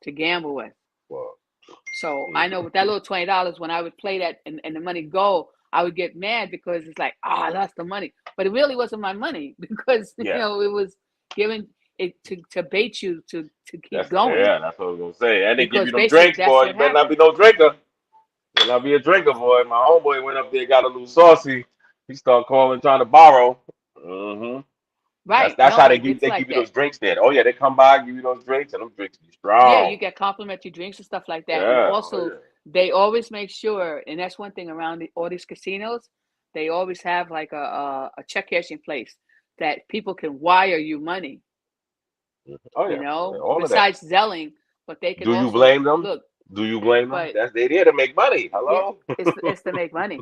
to gamble with. Well, So I know with that little $20, when I would play that and the money go, I would get mad because it's like, I lost the money. But it really wasn't my money because yeah. it was given it to bait you to keep That's going. that's what I was gonna say. And they give Because you them basically drinks, that's boy. You what better not be happened. no drinker. Better not be a drinker, boy. My homeboy went up there, got a little saucy. He started calling, trying to borrow. hmm Right. That's how No, they it give gets like you that. those drinks there. Oh yeah, they come by, give you those drinks, and them drinks be Yeah, strong. you get complimentary drinks and stuff like that. And Yeah, oh also yeah. they always make sure, and that's one thing around all these casinos, they always have like a check cashing place that people can wire you money, Oh yeah, all of that. besides Zelling, but they can Do you also blame them? look, Do you blame them? but That's they there to make money. yeah, Hello. it's to make money.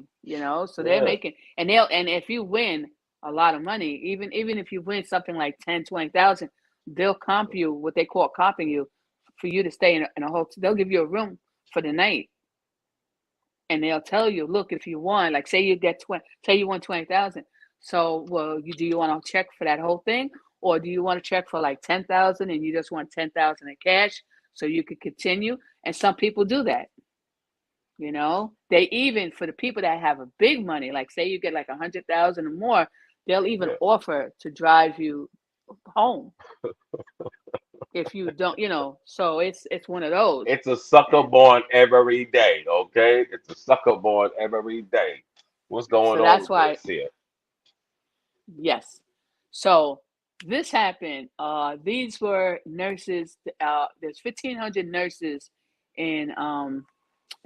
So they're Yeah. making, and if you win a lot of money, even if you win something like 10, 20,000, they'll comp you what they call comping you for you to stay in a hotel. They'll give you a room for the night, and they'll tell you, look, if you won, like say you won 20,000. So, well, do you want to check for that whole thing, or do you want to check for like 10,000 and you just want 10,000 in cash so you could continue? And some people do that. They even, for the people that have a big money, like say you get like 100,000 or more, they'll even Yeah. offer to drive you home if you don't. So it's one of those. It's a sucker And born every day, okay? It's a sucker born every day. What's going so on that's with why, this here? yes. So this happened. These were nurses. There's 1,500 nurses in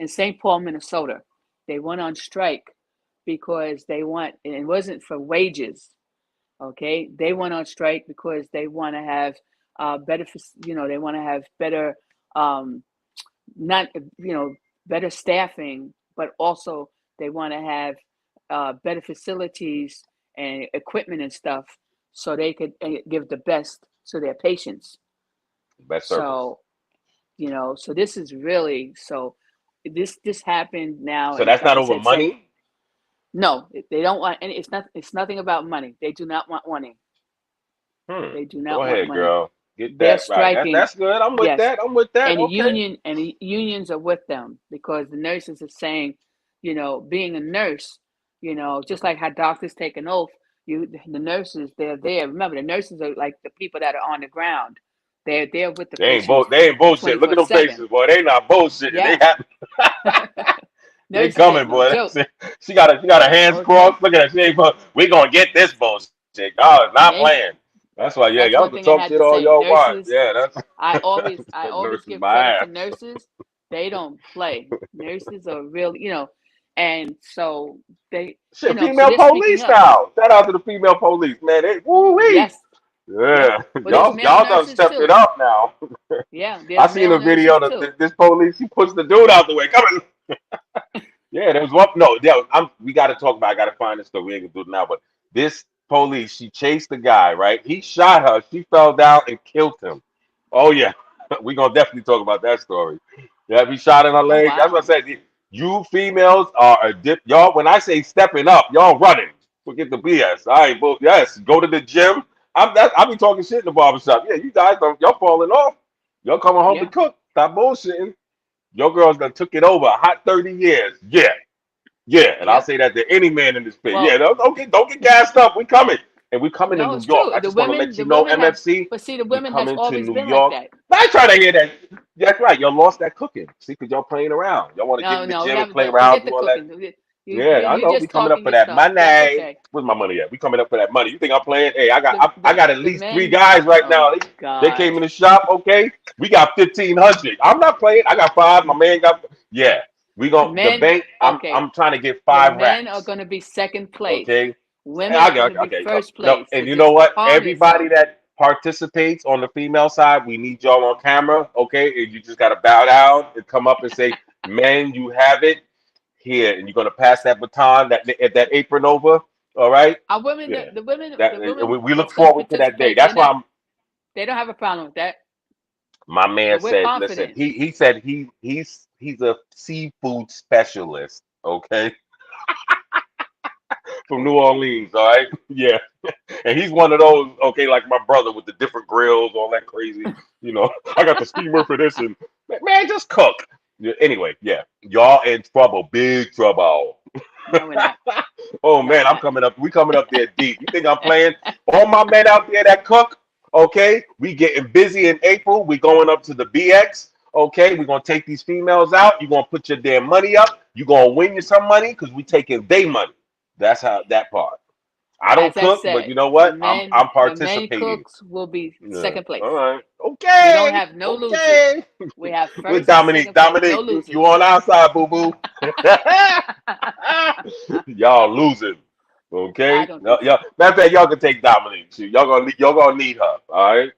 St. Paul, Minnesota. They went on strike because and it wasn't for wages. Okay, they went on strike because they want to have better, they want to have better, not, better staffing, but also they want to have better facilities and equipment and stuff so they could give the best to their patients. Best service. So, so this is really, so this happened now. So And that's like not I over said, St. money? No, they don't want, and it's nothing about money. They do not want money. They do Go not want ahead, money. girl. Get They're that right. striking. That's good. I'm with Yes. that. I'm with that. And Okay. the unions are with them because the nurses are saying, being a nurse, just like how doctors take an oath, the nurses, they're there. Remember, the nurses are like the people that are on the ground. They're there with the patients They ain't bullshit. Look at them 24/7. faces, boy. They not bullshitting. They Yeah. have they Nurses coming, ain't no boy. joke. She got her hands Okay. crossed. Look at that. She ain't we gonna get this bullshit. Y'all is not They, playing. That's why, yeah, that's y'all one can thing I talk had shit to all say. y'all want. Nurses, Yeah, that's I always nurses give my credit to ass. nurses. They don't play. Nurses are real, and so they, Shit, so female they're speaking police up. now. Shout out to the female police, man. They woo wee. Yes. Yep. Yeah, Well, there's male y'all done nurses stepped it too. up now. Yeah, I there's seen male a video nurses of too. this police. He pushed the dude out the way. Come on. Yeah, there was one. No, we got to talk about. I got to find this story. We ain't gonna do it now. But this police, she chased the guy. Right, he shot her. She fell down and killed him. Oh yeah, we gonna definitely talk about that story. Yeah, he shot in her Oh leg. That's what wow. I said. You females are a dip. Y'all, when I say stepping up, y'all running. Forget the BS. All right, but yes, go to the gym. I be talking shit in the barbershop. Yeah, you guys don't. Y'all falling off. Y'all coming home to Yeah. cook. Stop bullshitting. Your girls done took it over a hot 30 years. Yeah. Yeah. And I'll Yep. say that to any man in this pit. Yeah, Well, don't get gassed up. We coming. And we coming to no, New it's York. true. I just want to let The you know, women have, MFC, but see, the we women has coming to always New been like York. that. I try to hear that. That's right. Y'all lost that cooking. See, because y'all playing around. Y'all want to get No, in the no, we gym and haven't play done. around, Forget the do all that. cooking. Yeah, I You're know. We just coming up talking for your that stuff. That's money. okay. Where's my money at? We coming up for that money. You think I'm playing? Hey, I The got at the least three men. guys right Oh now. They God. came in the shop. Okay, we got 1,500. I'm not playing. I got five. My man got. Yeah, we The gon' the men. bank. Okay. I'm trying to get The 5 men are racks. going to be second place. Okay. Women I are going got to be okay. first No, place. So and you know just what? calm yourself. participates on the female side, we need y'all on camera, okay? And you just gotta bow down and come up and say, "Men, you have it here," and you're gonna pass that baton, that apron over. All right? Our women, Yeah. the women, That the and women we look that's going to forward to that day. participate, That's why I'm, they don't have a problem with that. my man But we're said, listen, confident. he said he's a seafood specialist, okay? From New Orleans, all right? Yeah. And he's one of those, okay, like my brother with the different grills, all that crazy, you know. I got the steamer for this, and man, just cook. Yeah, anyway, yeah, y'all in trouble, big trouble. No, we're not. Oh No, we're man, I'm not. coming up. We coming up there deep. You think I'm playing? All my men out there that cook, okay? We getting busy in April. We going up to the BX. Okay, we're gonna take these females out. You're gonna put your damn money up. You're gonna win you some money because we taking their money. That's how that part. I don't As I cook, but said, you know the what? men, I'm the men participating. cooks will be Yeah. second place. All right. We don't Okay. have no losers. Okay. We have With first and Dominique. second place. No Dominique, losers. you on our side, boo boo. Y'all losing. I Okay? don't Y'all, think so. matter of fact, y'all can take Dominique. Shoot, y'all gonna need her. All right?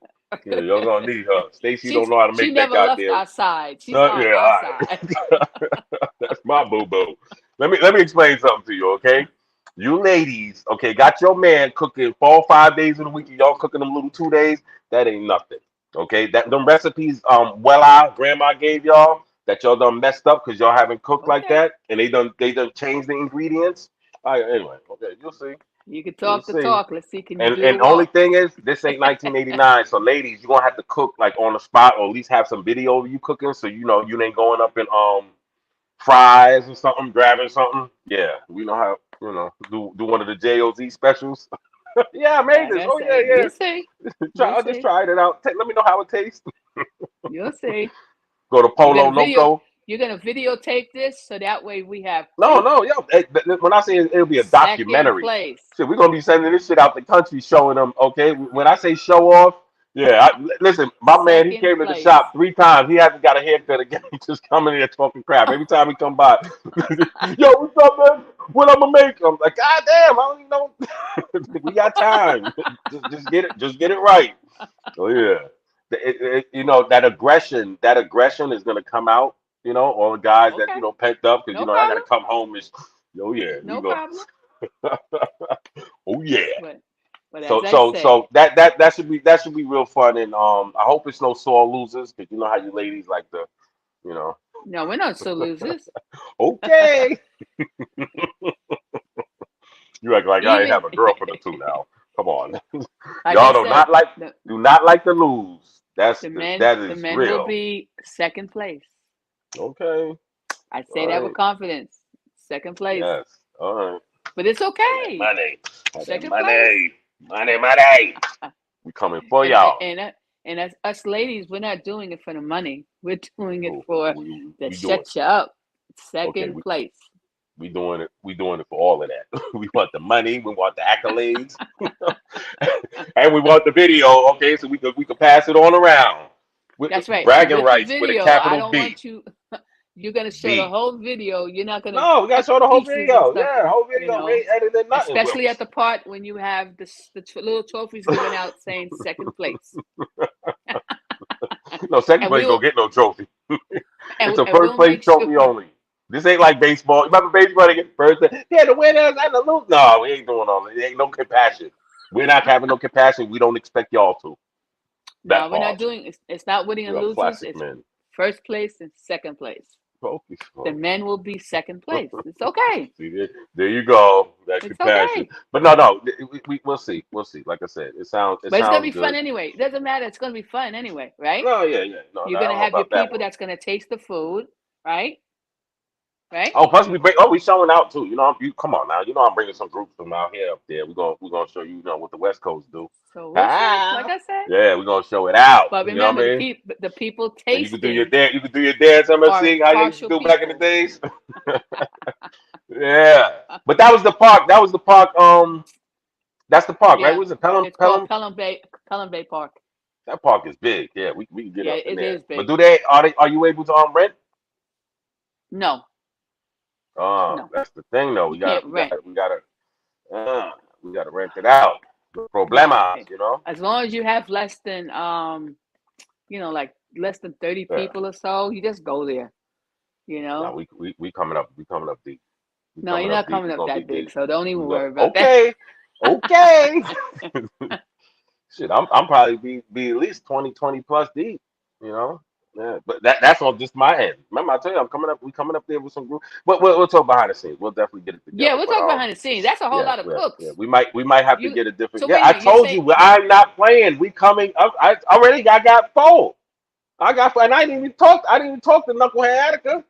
Yeah, y'all gonna need her. Stacy don't know how to She make that never left goddamn. our side. She's on Yeah, our all side. right. That's my boo boo. Let me explain something to you, okay? You ladies, okay, got your man cooking 4 or 5 days in a week, and y'all cooking them little 2 days. That ain't nothing, okay? That them recipes, grandma gave y'all that y'all done messed up because y'all haven't cooked like Okay. that, and they done changed the ingredients. All right, anyway, okay, you'll see, You can you'll talk the see. talk. Let's see, can you And do the and only walk? thing is, this ain't 1989. So ladies, you're gonna have to cook like on the spot, or at least have some video of you cooking, so you know you ain't going up in fries or something, grabbing something. Yeah, we know how. Do one of the JOZ specials. Yeah, I made Like this. I Oh yeah, said, you'll see. yeah. You'll I just see. tried it out. Let me know how it tastes. You'll see. Go to You're Polo gonna video. Loco. You're gonna videotape this so that way we have No, proof. no, yo. When I say it'll be a Second documentary, place. shit, we're gonna be sending this shit out the country, showing them. Okay, when I say show off, yeah. Listen, my man, he Second came to the place. shop 3 times. He hasn't got a haircut again. He just coming in there talking crap every time he come by. Yo, what's up, man? What I'm gonna make? I'm like, God damn, I don't even know. We got time. Just get it right. Oh yeah. That aggression is gonna come out. All the guys that Okay. pent up because No I gotta problem. come home is. Oh yeah, we No go. problem. Oh yeah. But as So I so say, so that should be real fun, and I hope it's no sore losers because you know how you ladies like to you know no, we're not so losers. okay. You act like I ain't Even have a girlfriend or two now. Come on. like I Y'all do said, not like the, do not like to lose. the men That the is men will real. be second place. Okay. I say All that with right. confidence. Second place. Yes. All right. But it's Have that okay. money. Have that Second place. money. Money. We coming for And y'all. and as us ladies, we're not doing it for the money. We're doing it Oh, for the we doing shut you up. it. Okay, Second place. we doing it. We doing it for all of that. We want the money. We want the accolades, and we want the video. Okay, so we could pass it on around with That's right. And bragging with the rights with a video, I capital don't B. want you. You're gonna show the B. whole video. You're not gonna No, we gotta cut show the whole pieces and video. stuff. Yeah, the whole You video. We know, ain't editing nothing. especially at the part when you have little trophies given out saying second place. No, second And place don't we'll get no trophy. It's a and first we'll place make sure. trophy only. This ain't like baseball. You remember baseball? They get first. Yeah, the winners and the losers. No, we ain't doing all that. There ain't no compassion. We're not having no compassion. We don't expect y'all to. No, That we're not part. doing. It's not winning We and are losers. classic It's men. first place and second place. Okay. The men will be second place. It's okay. See, there you go. That It's compassion. okay. But no. We'll see. We'll see. Like I said, it sounds But it's gonna be fun good. anyway. It doesn't matter. It's gonna be fun anyway, right? No, yeah. No, You're I gonna don't know have your about that people one. that's gonna taste the food, right? Right? Oh, plus we showing out too. You come on now. I'm bringing some groups from out here up there. We're gonna show you, what the West Coast do. So we'll see. Like Ah, I said. yeah, we're gonna show it out. But You know what remember, I mean? the people And you can do your tasting dance. You can do your dance. are MSC, how you used to impartial do back in the people. days. Yeah, but that was the park. That was the park. That's the park, right? Yeah, Was it Pelham? it's called Pelham? Pelham Bay Park. That park is big. Yeah, we can get Yeah, up in it there. is But big. are you able to rent? No, no, That's the thing though. you can't rent. Uh, we gotta rent it out. Problemas, you know. As long as you have less than like less than 30 Yeah. people or so, you just go there. You know. Now we coming up deep. No, you're not coming up that big, so don't even worry about that. Okay. Shit, I'm probably be at least 20 plus deep, you know. Yeah, but that's on just my end. Remember, I tell you, we coming up there with some group. But we'll talk behind the scenes. We'll definitely get it together. Yeah, we'll talk behind the scenes. That's a whole lot of cooks. Yeah. We might have to get a different. So yeah, wait a I minute, told you, I'm not playing. We coming up. I got 4. I got 4, and I didn't even talk to Knucklehead Attica.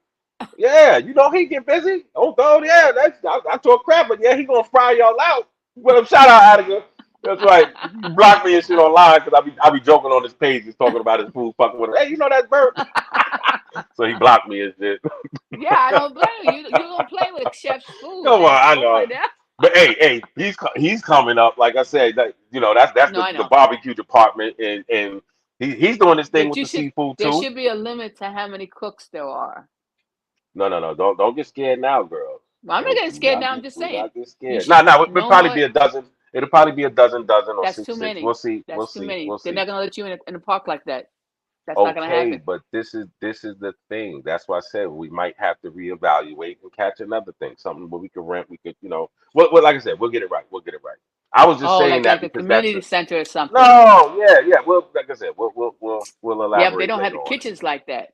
Yeah, you know he get busy. Oh, God, yeah, I talk crap, but yeah, he gonna fry y'all out. Well, shout out Attica. That's right. You block me and shit online because I be joking on his page, just talking about his food, fucking with him. Hey, you know that's Bert. So he blocked me and shit. Yeah, I don't blame you. You don't play with chef's food. Come on, I know. But hey, he's coming up. Like I said, that's the barbecue department, and he's doing this thing with the seafood too. There should be a limit to how many cooks there are. No. Don't get scared now, girl. Well, I'm not getting scared now. I'm just saying. Not get scared. No. It'll probably be a dozen. It'll probably be a dozen or that's 6. Too many. We'll see. That's too many. We'll see. They're not gonna let you in a park like that. That's not gonna happen. Okay, but this is the thing. That's why I said we might have to reevaluate and catch another thing. Something where we could rent. We could, well, like I said, we'll get it right. I was just saying that like because a community center or something. No, yeah. Well, like I said, we'll elaborate. Yeah, but they don't have the kitchens like that.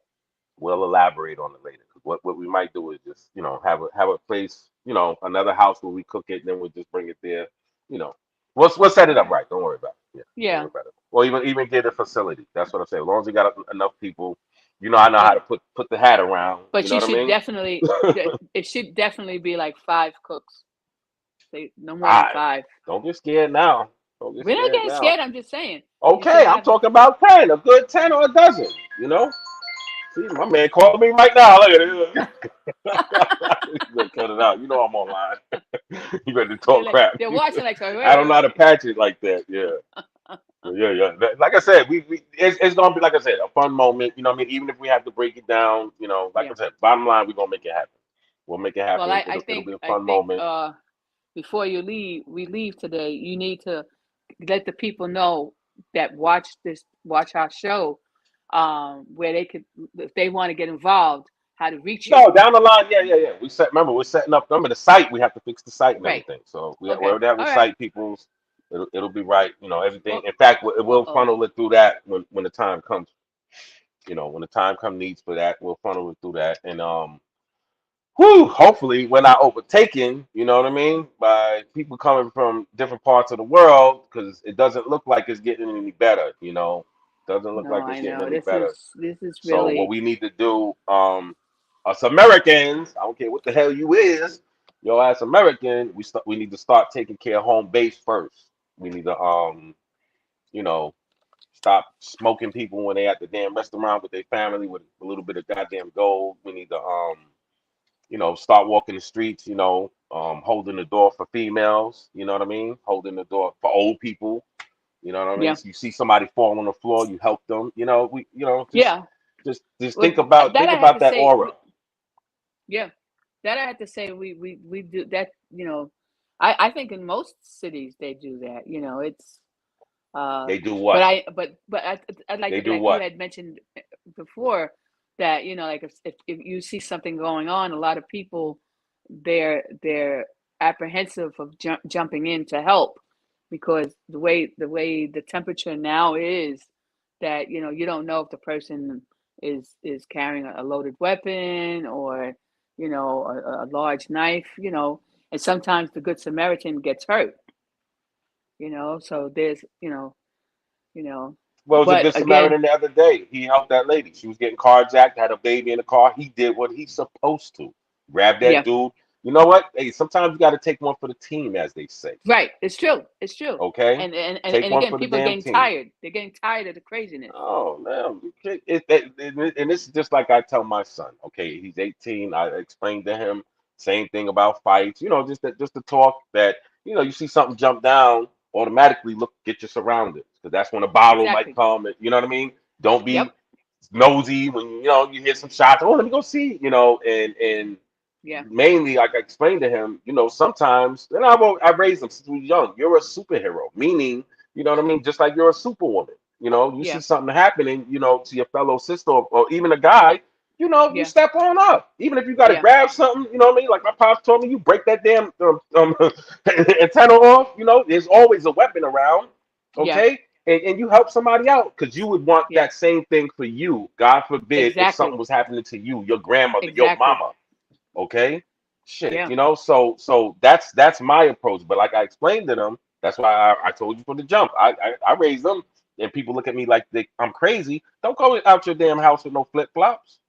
We'll elaborate on it later. What we might do is just have a place, another house where we cook it, and then we'll just bring it there. We'll set it up right. Don't worry about it. Yeah. Or even get a facility. That's what I'm saying. As long as you got enough people, I know how to put the hat around. But you should definitely. It should definitely be like 5 cooks. No more than 5. Don't get scared now. We're not getting scared. I'm just saying. Okay, I'm talking about 10, a good 10 or a dozen. See, my man called me right now. Look at it. You better cut it out. You know I'm online. You better talk crap. They're watching like I don't know how to patch it like that. Yeah. Yeah. Like I said, it's gonna be, like I said, a fun moment. You know what I mean? Even if we have to break it down, I said, bottom line, we're gonna make it happen. We'll make it happen. Well, it'll be a fun moment. Before we leave today, you need to let the people know that watch our show, where they could, if they want to get involved, how to reach you. No, down the line, yeah. We're setting up. Remember the site. We have to fix the site and everything. So we already have the site, people's. It'll be right. Everything. In fact, it will funnel it through that when the time comes. When the time needs for that, we'll funnel it through that. And hopefully we're not overtaken, you know what I mean, by people coming from different parts of the world, because it doesn't look like it's getting any better, Doesn't look like it's getting any better. This is really... So what we need to do, us Americans, I don't care what the hell you is, yo as American, we need to start taking care of home base first. We need to stop smoking people when they at the damn restaurant with their family with a little bit of goddamn gold. We need to start walking the streets, holding the door for females, you know what I mean? Holding the door for old people, you know what I mean? Yeah. So you see somebody fall on the floor, you help them, just think Well, about that aura. Yeah. That I have to say we do that, I think in most cities they do that, it's they do what? But I like, they do like what? You had mentioned before, that like if you see something going on, a lot of people they're apprehensive of jumping in to help, because the way the temperature now is, that you don't know if the person is carrying a loaded weapon, or a large knife, and sometimes the Good Samaritan gets hurt, so there's Well, it was a Good Samaritan the other day. He helped that lady. She was getting carjacked, had a baby in the car. He did what he's supposed to. Grab that dude. You know what? Hey, sometimes you got to take one for the team, as they say. Right. It's true. Okay. And again, people are getting tired. They're getting tired of the craziness. Oh, man. And this is just like I tell my son. Okay, he's 18. I explained to him same thing about fights. Just to talk that, you see something jump down, automatically get your surroundings, because that's when a bottle might come. You know what I mean? Don't be nosy when you hear some shots. Oh, let me go see. And mainly, like I explained to him, sometimes, and I raised him since he was young. You're a superhero, meaning, you know what I mean? Just like you're a superwoman. You see Yeah. something happening, to your fellow sister or even a guy, you Yeah. step on up. Even if you got to Yeah. grab something, you know what I mean? Like my pops told me, you break that damn antenna off, there's always a weapon around, Yeah. okay? And you help somebody out because you would want Yeah. that same thing for you. God forbid if something Exactly. was happening to you, your grandmother, your Exactly. mama. Okay, shit, Yeah. so that's my approach. But like I explained to them, that's why I told you from the jump. I raised them, and people look at me like I'm crazy. Don't go out your damn house with no flip flops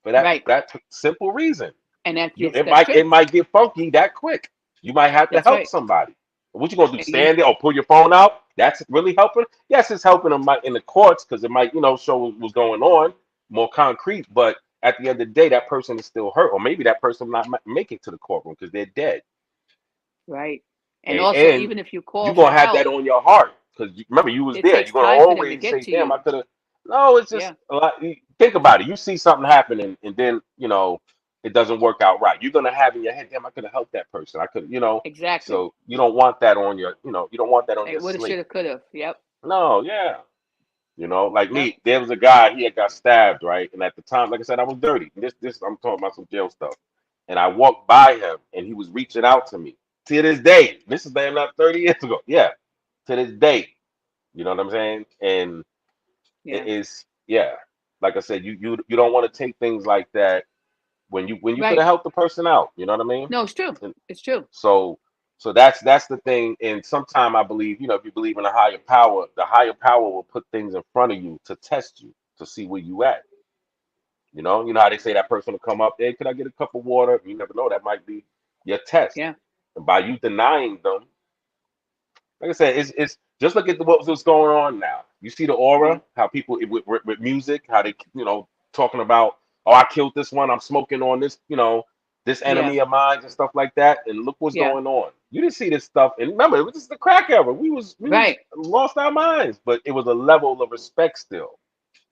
for Right. that simple reason. And that's You yes, it that's might true. it might get funky that quick. You might have to That's help right. somebody. What you gonna do? And you, Stand there or pull your phone out? That's really helping. Yes, it's helping them in the courts because it might show what's going on more concrete. But at the end of the day, that person is still hurt, or maybe that person not make it to the courtroom because they're dead. right. And also, And even if you you're call for gonna have that help, on your heart because remember you was it there. takes You're gonna time for them to always get say, to "Damn, I you. could have." No, it's just Yeah. a lot. Think about it. You see something happening, and then it doesn't work out right. You're gonna have in your head, "Damn, I could have helped that person. I could," Exactly. So you don't want that on your, you don't want that on It your woulda, slate. shoulda, coulda. Yep. No, yeah. Like Yep. me, there was a guy, he had got stabbed, right? And at the time, like I said, I was dirty. This I'm talking about some jail stuff. And I walked by him and he was reaching out to me. To this day, this is damn not 30 years ago. Yeah. To this day. You know what I'm saying? And it Yeah. is, yeah. Like I said, you don't want to take things like that when you could Right. have helped the person out. You know what I mean? No, it's true. And It's true. so that's the thing. And sometime I believe, if you believe in a higher power, the higher power will put things in front of you to test you to see where you at. You know how they say that person will come up, hey, could I get a cup of water? You never know, that might be your test. Yeah. And by you denying them, like I said, it's just look at what's going on now. You see the Yeah. aura, how people with music, how they talking about, oh, I killed this one, I'm smoking on this, this Yeah. enemy of mine and stuff like that. And look what's Yeah. going on. You didn't see this stuff, and remember, it was just the crack era. We was Right. lost our minds, but it was a level of respect still.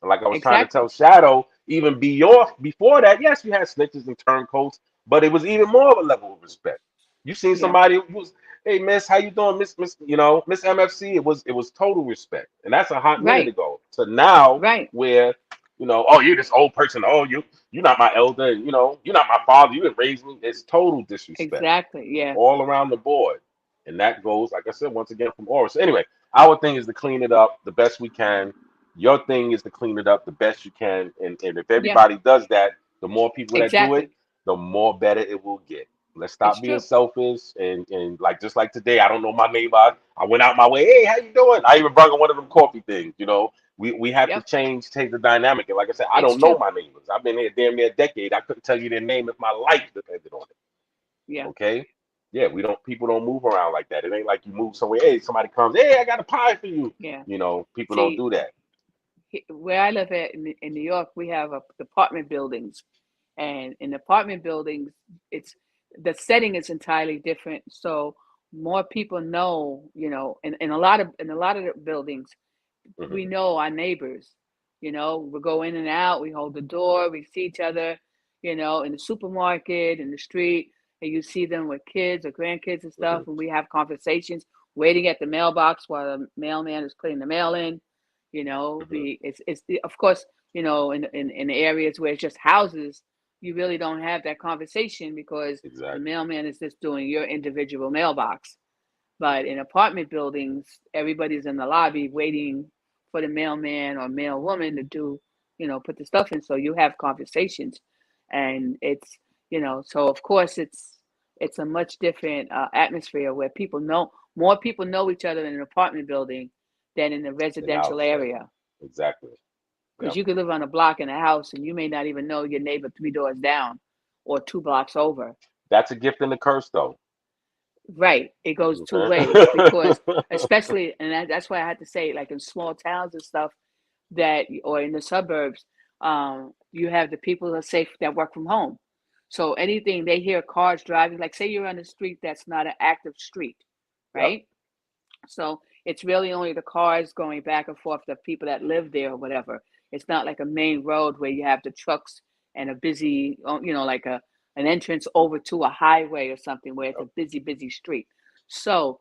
And like I was trying to tell Exactly. Shadow, even before that, yes, you had snitches and turncoats, but it was even more of a level of respect. You seen Yeah. somebody who was, hey Miss, how you doing, Miss, Miss MFC? It was total respect, and that's a hot minute Right. ago. To now, Right. where oh, you're this old person. Oh, you're not my elder, and you're not my father. You didn't raise me. It's total disrespect Exactly. Yeah. all around the board. And that goes, like I said, once again from Aura. So anyway, our thing is to clean it up the best we can. Your thing is to clean it up the best you can. And if Yeah. everybody does that, the more people that do it, Exactly. the more better it will get. Let's It's stop being true. selfish and like just like today, I don't know my neighbor. I went out my way. Hey, how you doing? I even brought one of them coffee things. We have to Yep. change the dynamic. And like I said, I It's don't know true. my neighbors. I've been here damn near a decade. I couldn't tell you their name if my life depended on it. Yeah. Okay. Yeah, people don't move around like that. It ain't like you move somewhere. Hey, somebody comes. Hey, I got a pie for you. Yeah. People don't See, do that. where I live at in New York, we have apartment buildings, and in apartment buildings, it's the setting is entirely different. So more people know, in a lot of the buildings, we Hmm. know our neighbors. We go in and out, we hold the door, we see each other, in the supermarket, in the street, and you see them with kids or grandkids and stuff, Hmm. and we have conversations waiting at the mailbox while the mailman is putting the mail in. Hmm. Of course, in the areas where it's just houses, you really don't have that conversation because the Exactly. mailman is just doing your individual mailbox. But in apartment buildings, everybody's in the lobby waiting for the mailman or mailwoman to put the stuff in. So you have conversations, and so of course it's a much different atmosphere where more people know each other in an apartment building than in a And residential outside. area. Exactly. Because Yep. you could live on a block in a house and you may not even know your neighbor 3 doors down or 2 blocks over. That's a gift and a curse, though. Right. It goes two ways because Okay? especially, and that's why I had to say, like in small towns and stuff or in the suburbs, you have the people that safe that work from home. So anything they hear cars driving, like say you're on a street that's not an active street, Yep. right? So it's really only the cars going back and forth, the people that live there or whatever. It's not like a main road where you have the trucks and a busy, like an entrance over to a highway or something where it's a busy street. So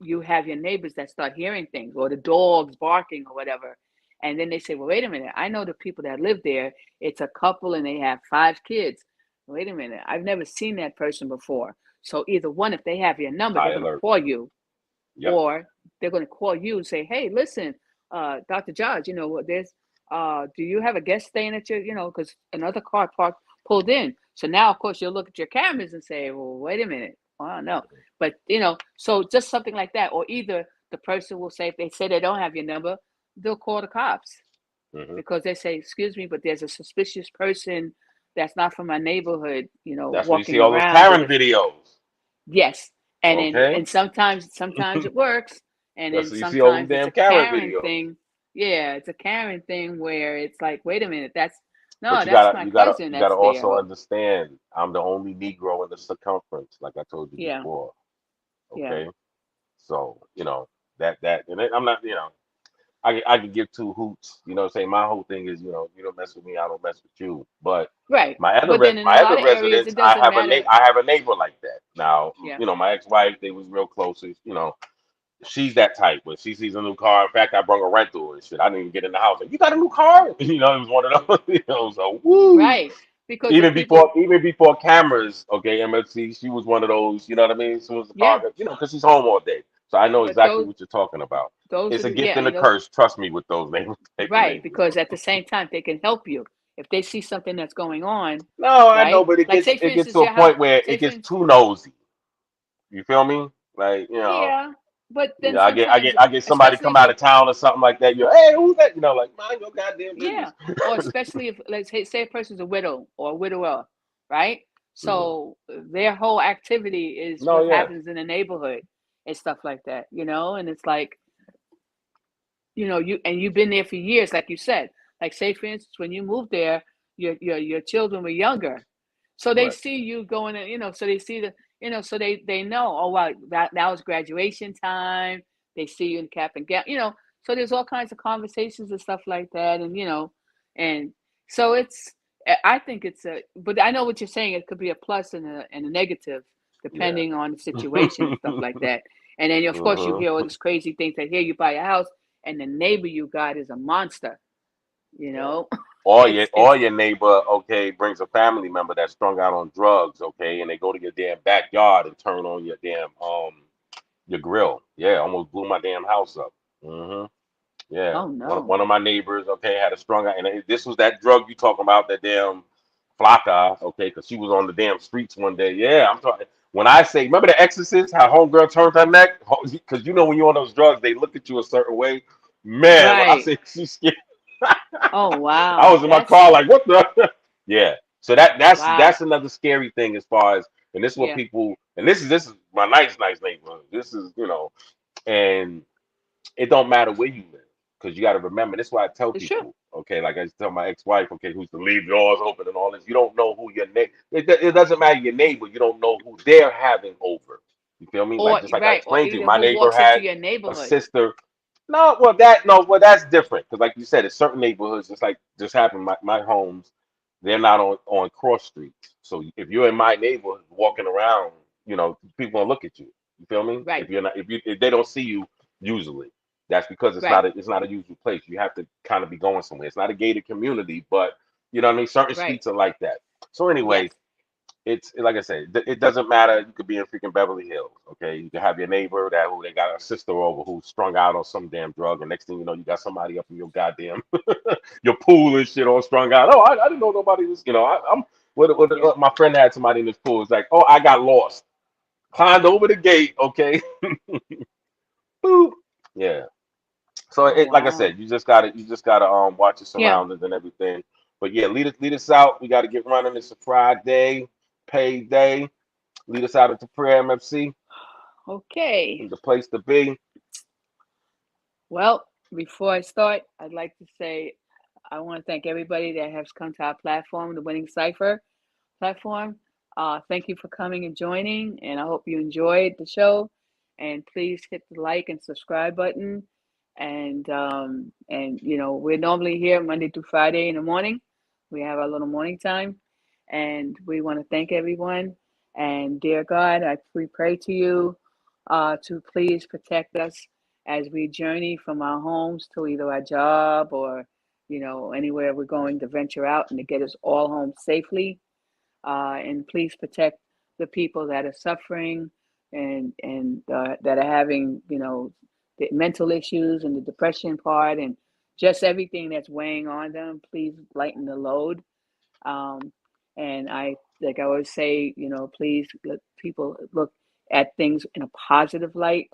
you have your neighbors that start hearing things, or the dogs barking or whatever. And then they say, well, wait a minute. I know the people that live there. It's a couple and they have 5 kids. Wait a minute. I've never seen that person before. So either one, if they have your number, High they're going to alert. call you, Yep. or they're going to call you and say, hey, listen, Dr. George, you know, there's, do you have a guest staying at your, you know, because another car pulled in. So now, of course, you'll look at your cameras and say, well, wait a minute. I don't know. But, you know, so just something like that. Or either the person will say, if they say they don't have your number, they'll call the cops because they say, excuse me, but there's a suspicious person that's not from my neighborhood, you know, That's when you see walking all those around. Karen videos. Yes. And Okay. and sometimes it works. And That's then when you see all them sometimes it's damn a Karen Karen videos. thing. Yeah, it's a Karen thing where it's like, wait a minute, that's But you that's gotta, my you gotta, cousin you gotta that's there. also understand, I'm the only Negro in the circumference, like I told you Yeah. before. Yeah. Okay. So, you know, and I'm not, you know, I can give 2 hoots. You know what I'm saying? My whole thing is, you know, you don't mess with me, I don't mess with you. But Right. my other But then in a lot of areas, residents, it doesn't matter. I have a neighbor like that. Now, Yeah. you know, my ex-wife, they was real close. You know, she's that type. When she sees a new car, in fact, I brought a rental and shit. I didn't even get in the house. Like, you got a new car? You know, it was one of those. You know, so woo. Right. Because the people, Even before cameras, okay, MFC, she was one of those. You know what I mean? As soon as the car, yeah. you know, because she's home all day. So I know But exactly what you're talking about. those It's are a the, gift yeah, and a and those, curse. Trust me with those neighbors, type of right. neighbors. Because at the same time, they can help you if they see something that's going on. No, I know, Right. but Like say, for it gets instance, to a your house. point where Say it for gets instance, too nosy. You feel me? Like, yeah. But you then know, sometimes, I get somebody especially come if out you, of town or something like that. You're, hey, who's that? You know, like, mind your goddamn yeah, business. or especially if, let's say a person's a widow or a widower, right? Mhm. So their whole activity is No, what yeah. happens in the neighborhood and stuff like that, you know. And it's like, you know, you've been there for years, like you said. Like say for instance, when you moved there, your children were younger, so they Right. see you going, and you know, so they see the, you know, so they know, oh wow, that was graduation time. They see you in cap and gown, you know. So there's all kinds of conversations and stuff like that, and you know, and so it's. I think it's a, but I know what you're saying. It could be a plus and a negative, Yeah. depending on the situation and stuff like that. And then of course you Mhm. hear all these crazy things that here you buy a house and the neighbor you got is a monster, you Yeah. know. Or It's your neighbor, okay, brings a family member that's strung out on drugs, okay, and they go to your damn backyard and turn on your damn your grill. Yeah, almost blew my damn house up. Yeah, oh no. one of my neighbors, okay, had a strung out, and this was that drug you talking about, that damn Flocka, okay, because she was on the damn streets one day. Yeah, I'm talking. When I say, remember The Exorcist, how homegirl turned her neck? Because you know when you're on those drugs, they look at you a certain way. Man, when I Right. say she's scared, Oh I wow. was in my car like, what the? Yeah. So Wow. that's another scary thing as far as, and this is what Yeah. people, and this is my nice neighborhood. This is, you know, and it don't matter where you live, because you got to remember. This is why I tell It's true. people, okay, like I tell my ex-wife, okay, who's to leave doors open and all this. You don't know who your neighbor. It doesn't matter your neighbor. You don't know who they're having over. You feel me? Like Or just like I right, or explained to you, either my who neighbor walks into had your a neighborhood. sister. No, well that no, well that's different, because like you said, it's certain neighborhoods. Just like just happened, my homes, they're not on cross streets. So if you're in my neighborhood walking around, you know, people gonna look at you. You feel me? Right. If they don't see you usually, that's because Right. it's not a usual place. You have to kind of be going somewhere. It's not a gated community, but you know what I mean. Certain Right. streets are like that. So Yes. anyway, it's like I said, it doesn't matter. You could be in freaking Beverly Hills, okay? You can have your neighbor that who they got a sister over who's strung out on some damn drug, and next thing you know, you got somebody up in your goddamn your pool and shit all strung out. Oh, I didn't know nobody was, you know, I'm Yeah. my friend had somebody in his pool. It's like, oh, I got lost, climbed over the gate, okay, boop, yeah. So Oh it, like I wow. said, you just gotta watch your Yeah. surroundings and everything. But yeah, lead us out. We got to get running. It's a Friday, payday. Lead us out into prayer, MFC. Okay. The place to be. Well, before I start, I'd like to say I want to thank everybody that has come to our platform, the Winningcypher platform. Thank you for coming and joining, and I hope you enjoyed the show. And please hit the like and subscribe button. And you know, we're normally here Monday through Friday in the morning. We have our little morning time. And we want to thank everyone. And dear God, we pray to you to please protect us as we journey from our homes to either our job or, anywhere we're going to venture out, and to get us all home safely. And please protect the people that are suffering and that are having, the mental issues and the depression part and just everything that's weighing on them. Please lighten the load. And like I always say, please let people look at things in a positive light.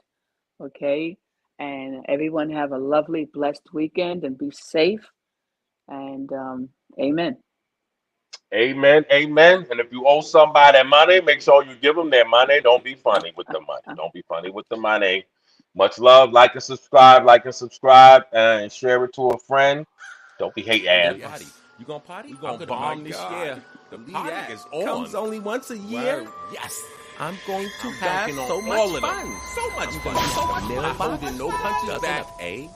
Okay. And everyone have a lovely, blessed weekend and be safe. And amen. Amen, amen. And if you owe somebody money, make sure you give them their money. Don't be funny with the money. Don't be funny with the money. Much love. Like and subscribe, and share it to a friend. Don't be hate ass. Yes. You gonna party? You gonna bomb this year? The party is on. Comes only once a year. Word. Yes. I'm going to have so much fun. So much fun. So much fun. Holding no punches back. Eggs.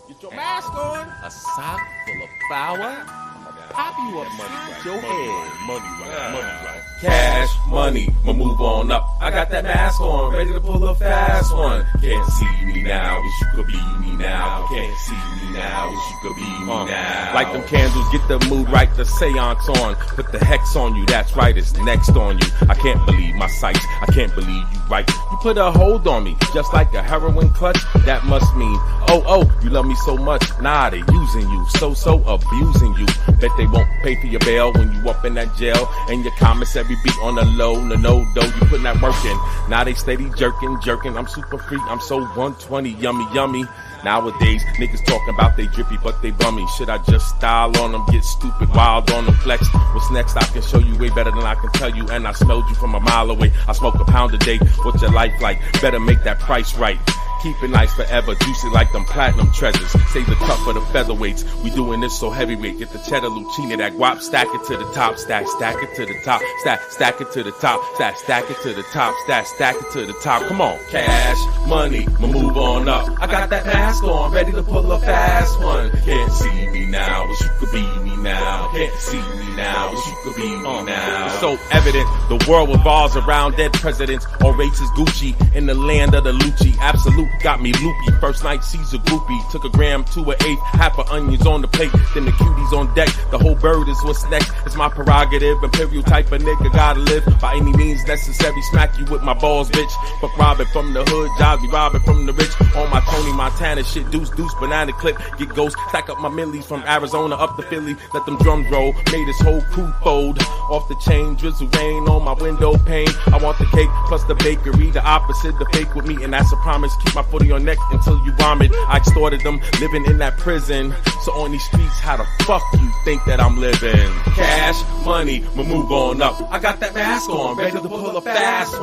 Get your mask on. A sock full of flour. Pop you up, your head. Money right. Cash, money, move on up. I got that mask on, ready to pull a fast one. Can't see me now, wish you could be me now. Can't see me now, wish you could be me now. Light them candles, get the mood right, the seance on. Put the hex on you, that's right, it's next on you. I can't believe my sights, I can't believe you right. You put a hold on me, just like a heroin clutch. That must mean, oh, you love me so much. Nah, they using you, so abusing you. Bet they won't pay for your bail when you up in that jail. And your commissary beat on the low, no dough, you putting that work in. Now they steady jerking. I'm super free, I'm so 120, yummy. Nowadays, niggas talking about they drippy, but they bummy. Should I just style on them, get stupid, wild on them, flex? What's next? I can show you way better than I can tell you. And I smelled you from a mile away. I smoke a pound a day. What's your life like? Better make that price right. Keep it nice forever, juicy like them platinum treasures. Save the cup for the featherweights. We doing this so heavyweight. Get the cheddar lucina, that guap, stack it to the top, stack it to the top, stack it to the top, stack it to the top, stack it to the top. Come on, cash, money, move on up. I got that mask on, ready to pull a fast one. Can't see me now, wish you could be me now. Can't see me now, wish you could be me now. It's so evident, the world revolves around dead presidents. All races Gucci in the land of the Lucci. Absolute got me loopy. First night Caesar groupie. Took a gram to an eighth. Half of onions on the plate. Then the cuties on deck. The whole bird is what's next. It's my prerogative. Imperial type of nigga. Gotta live by any means necessary. Smack you with my balls, bitch. Fuck robbing from the hood. Jobs be robbing from the rich. On my Tony Montana shit. Deuce, banana clip. Get ghost. Stack up my millies from Arizona up to Philly. Let them drums roll. Made this whole crew fold. Off the chain. Drizzle rain on my window pane. I want the cake plus the bakery. The opposite. The fake with me. And that's a promise. Keep my foot on your neck until you vomit. I extorted them, living in that prison. So on these streets, how the fuck you think that I'm living? Cash, money, move on up. I got that mask on, ready to pull a fast one.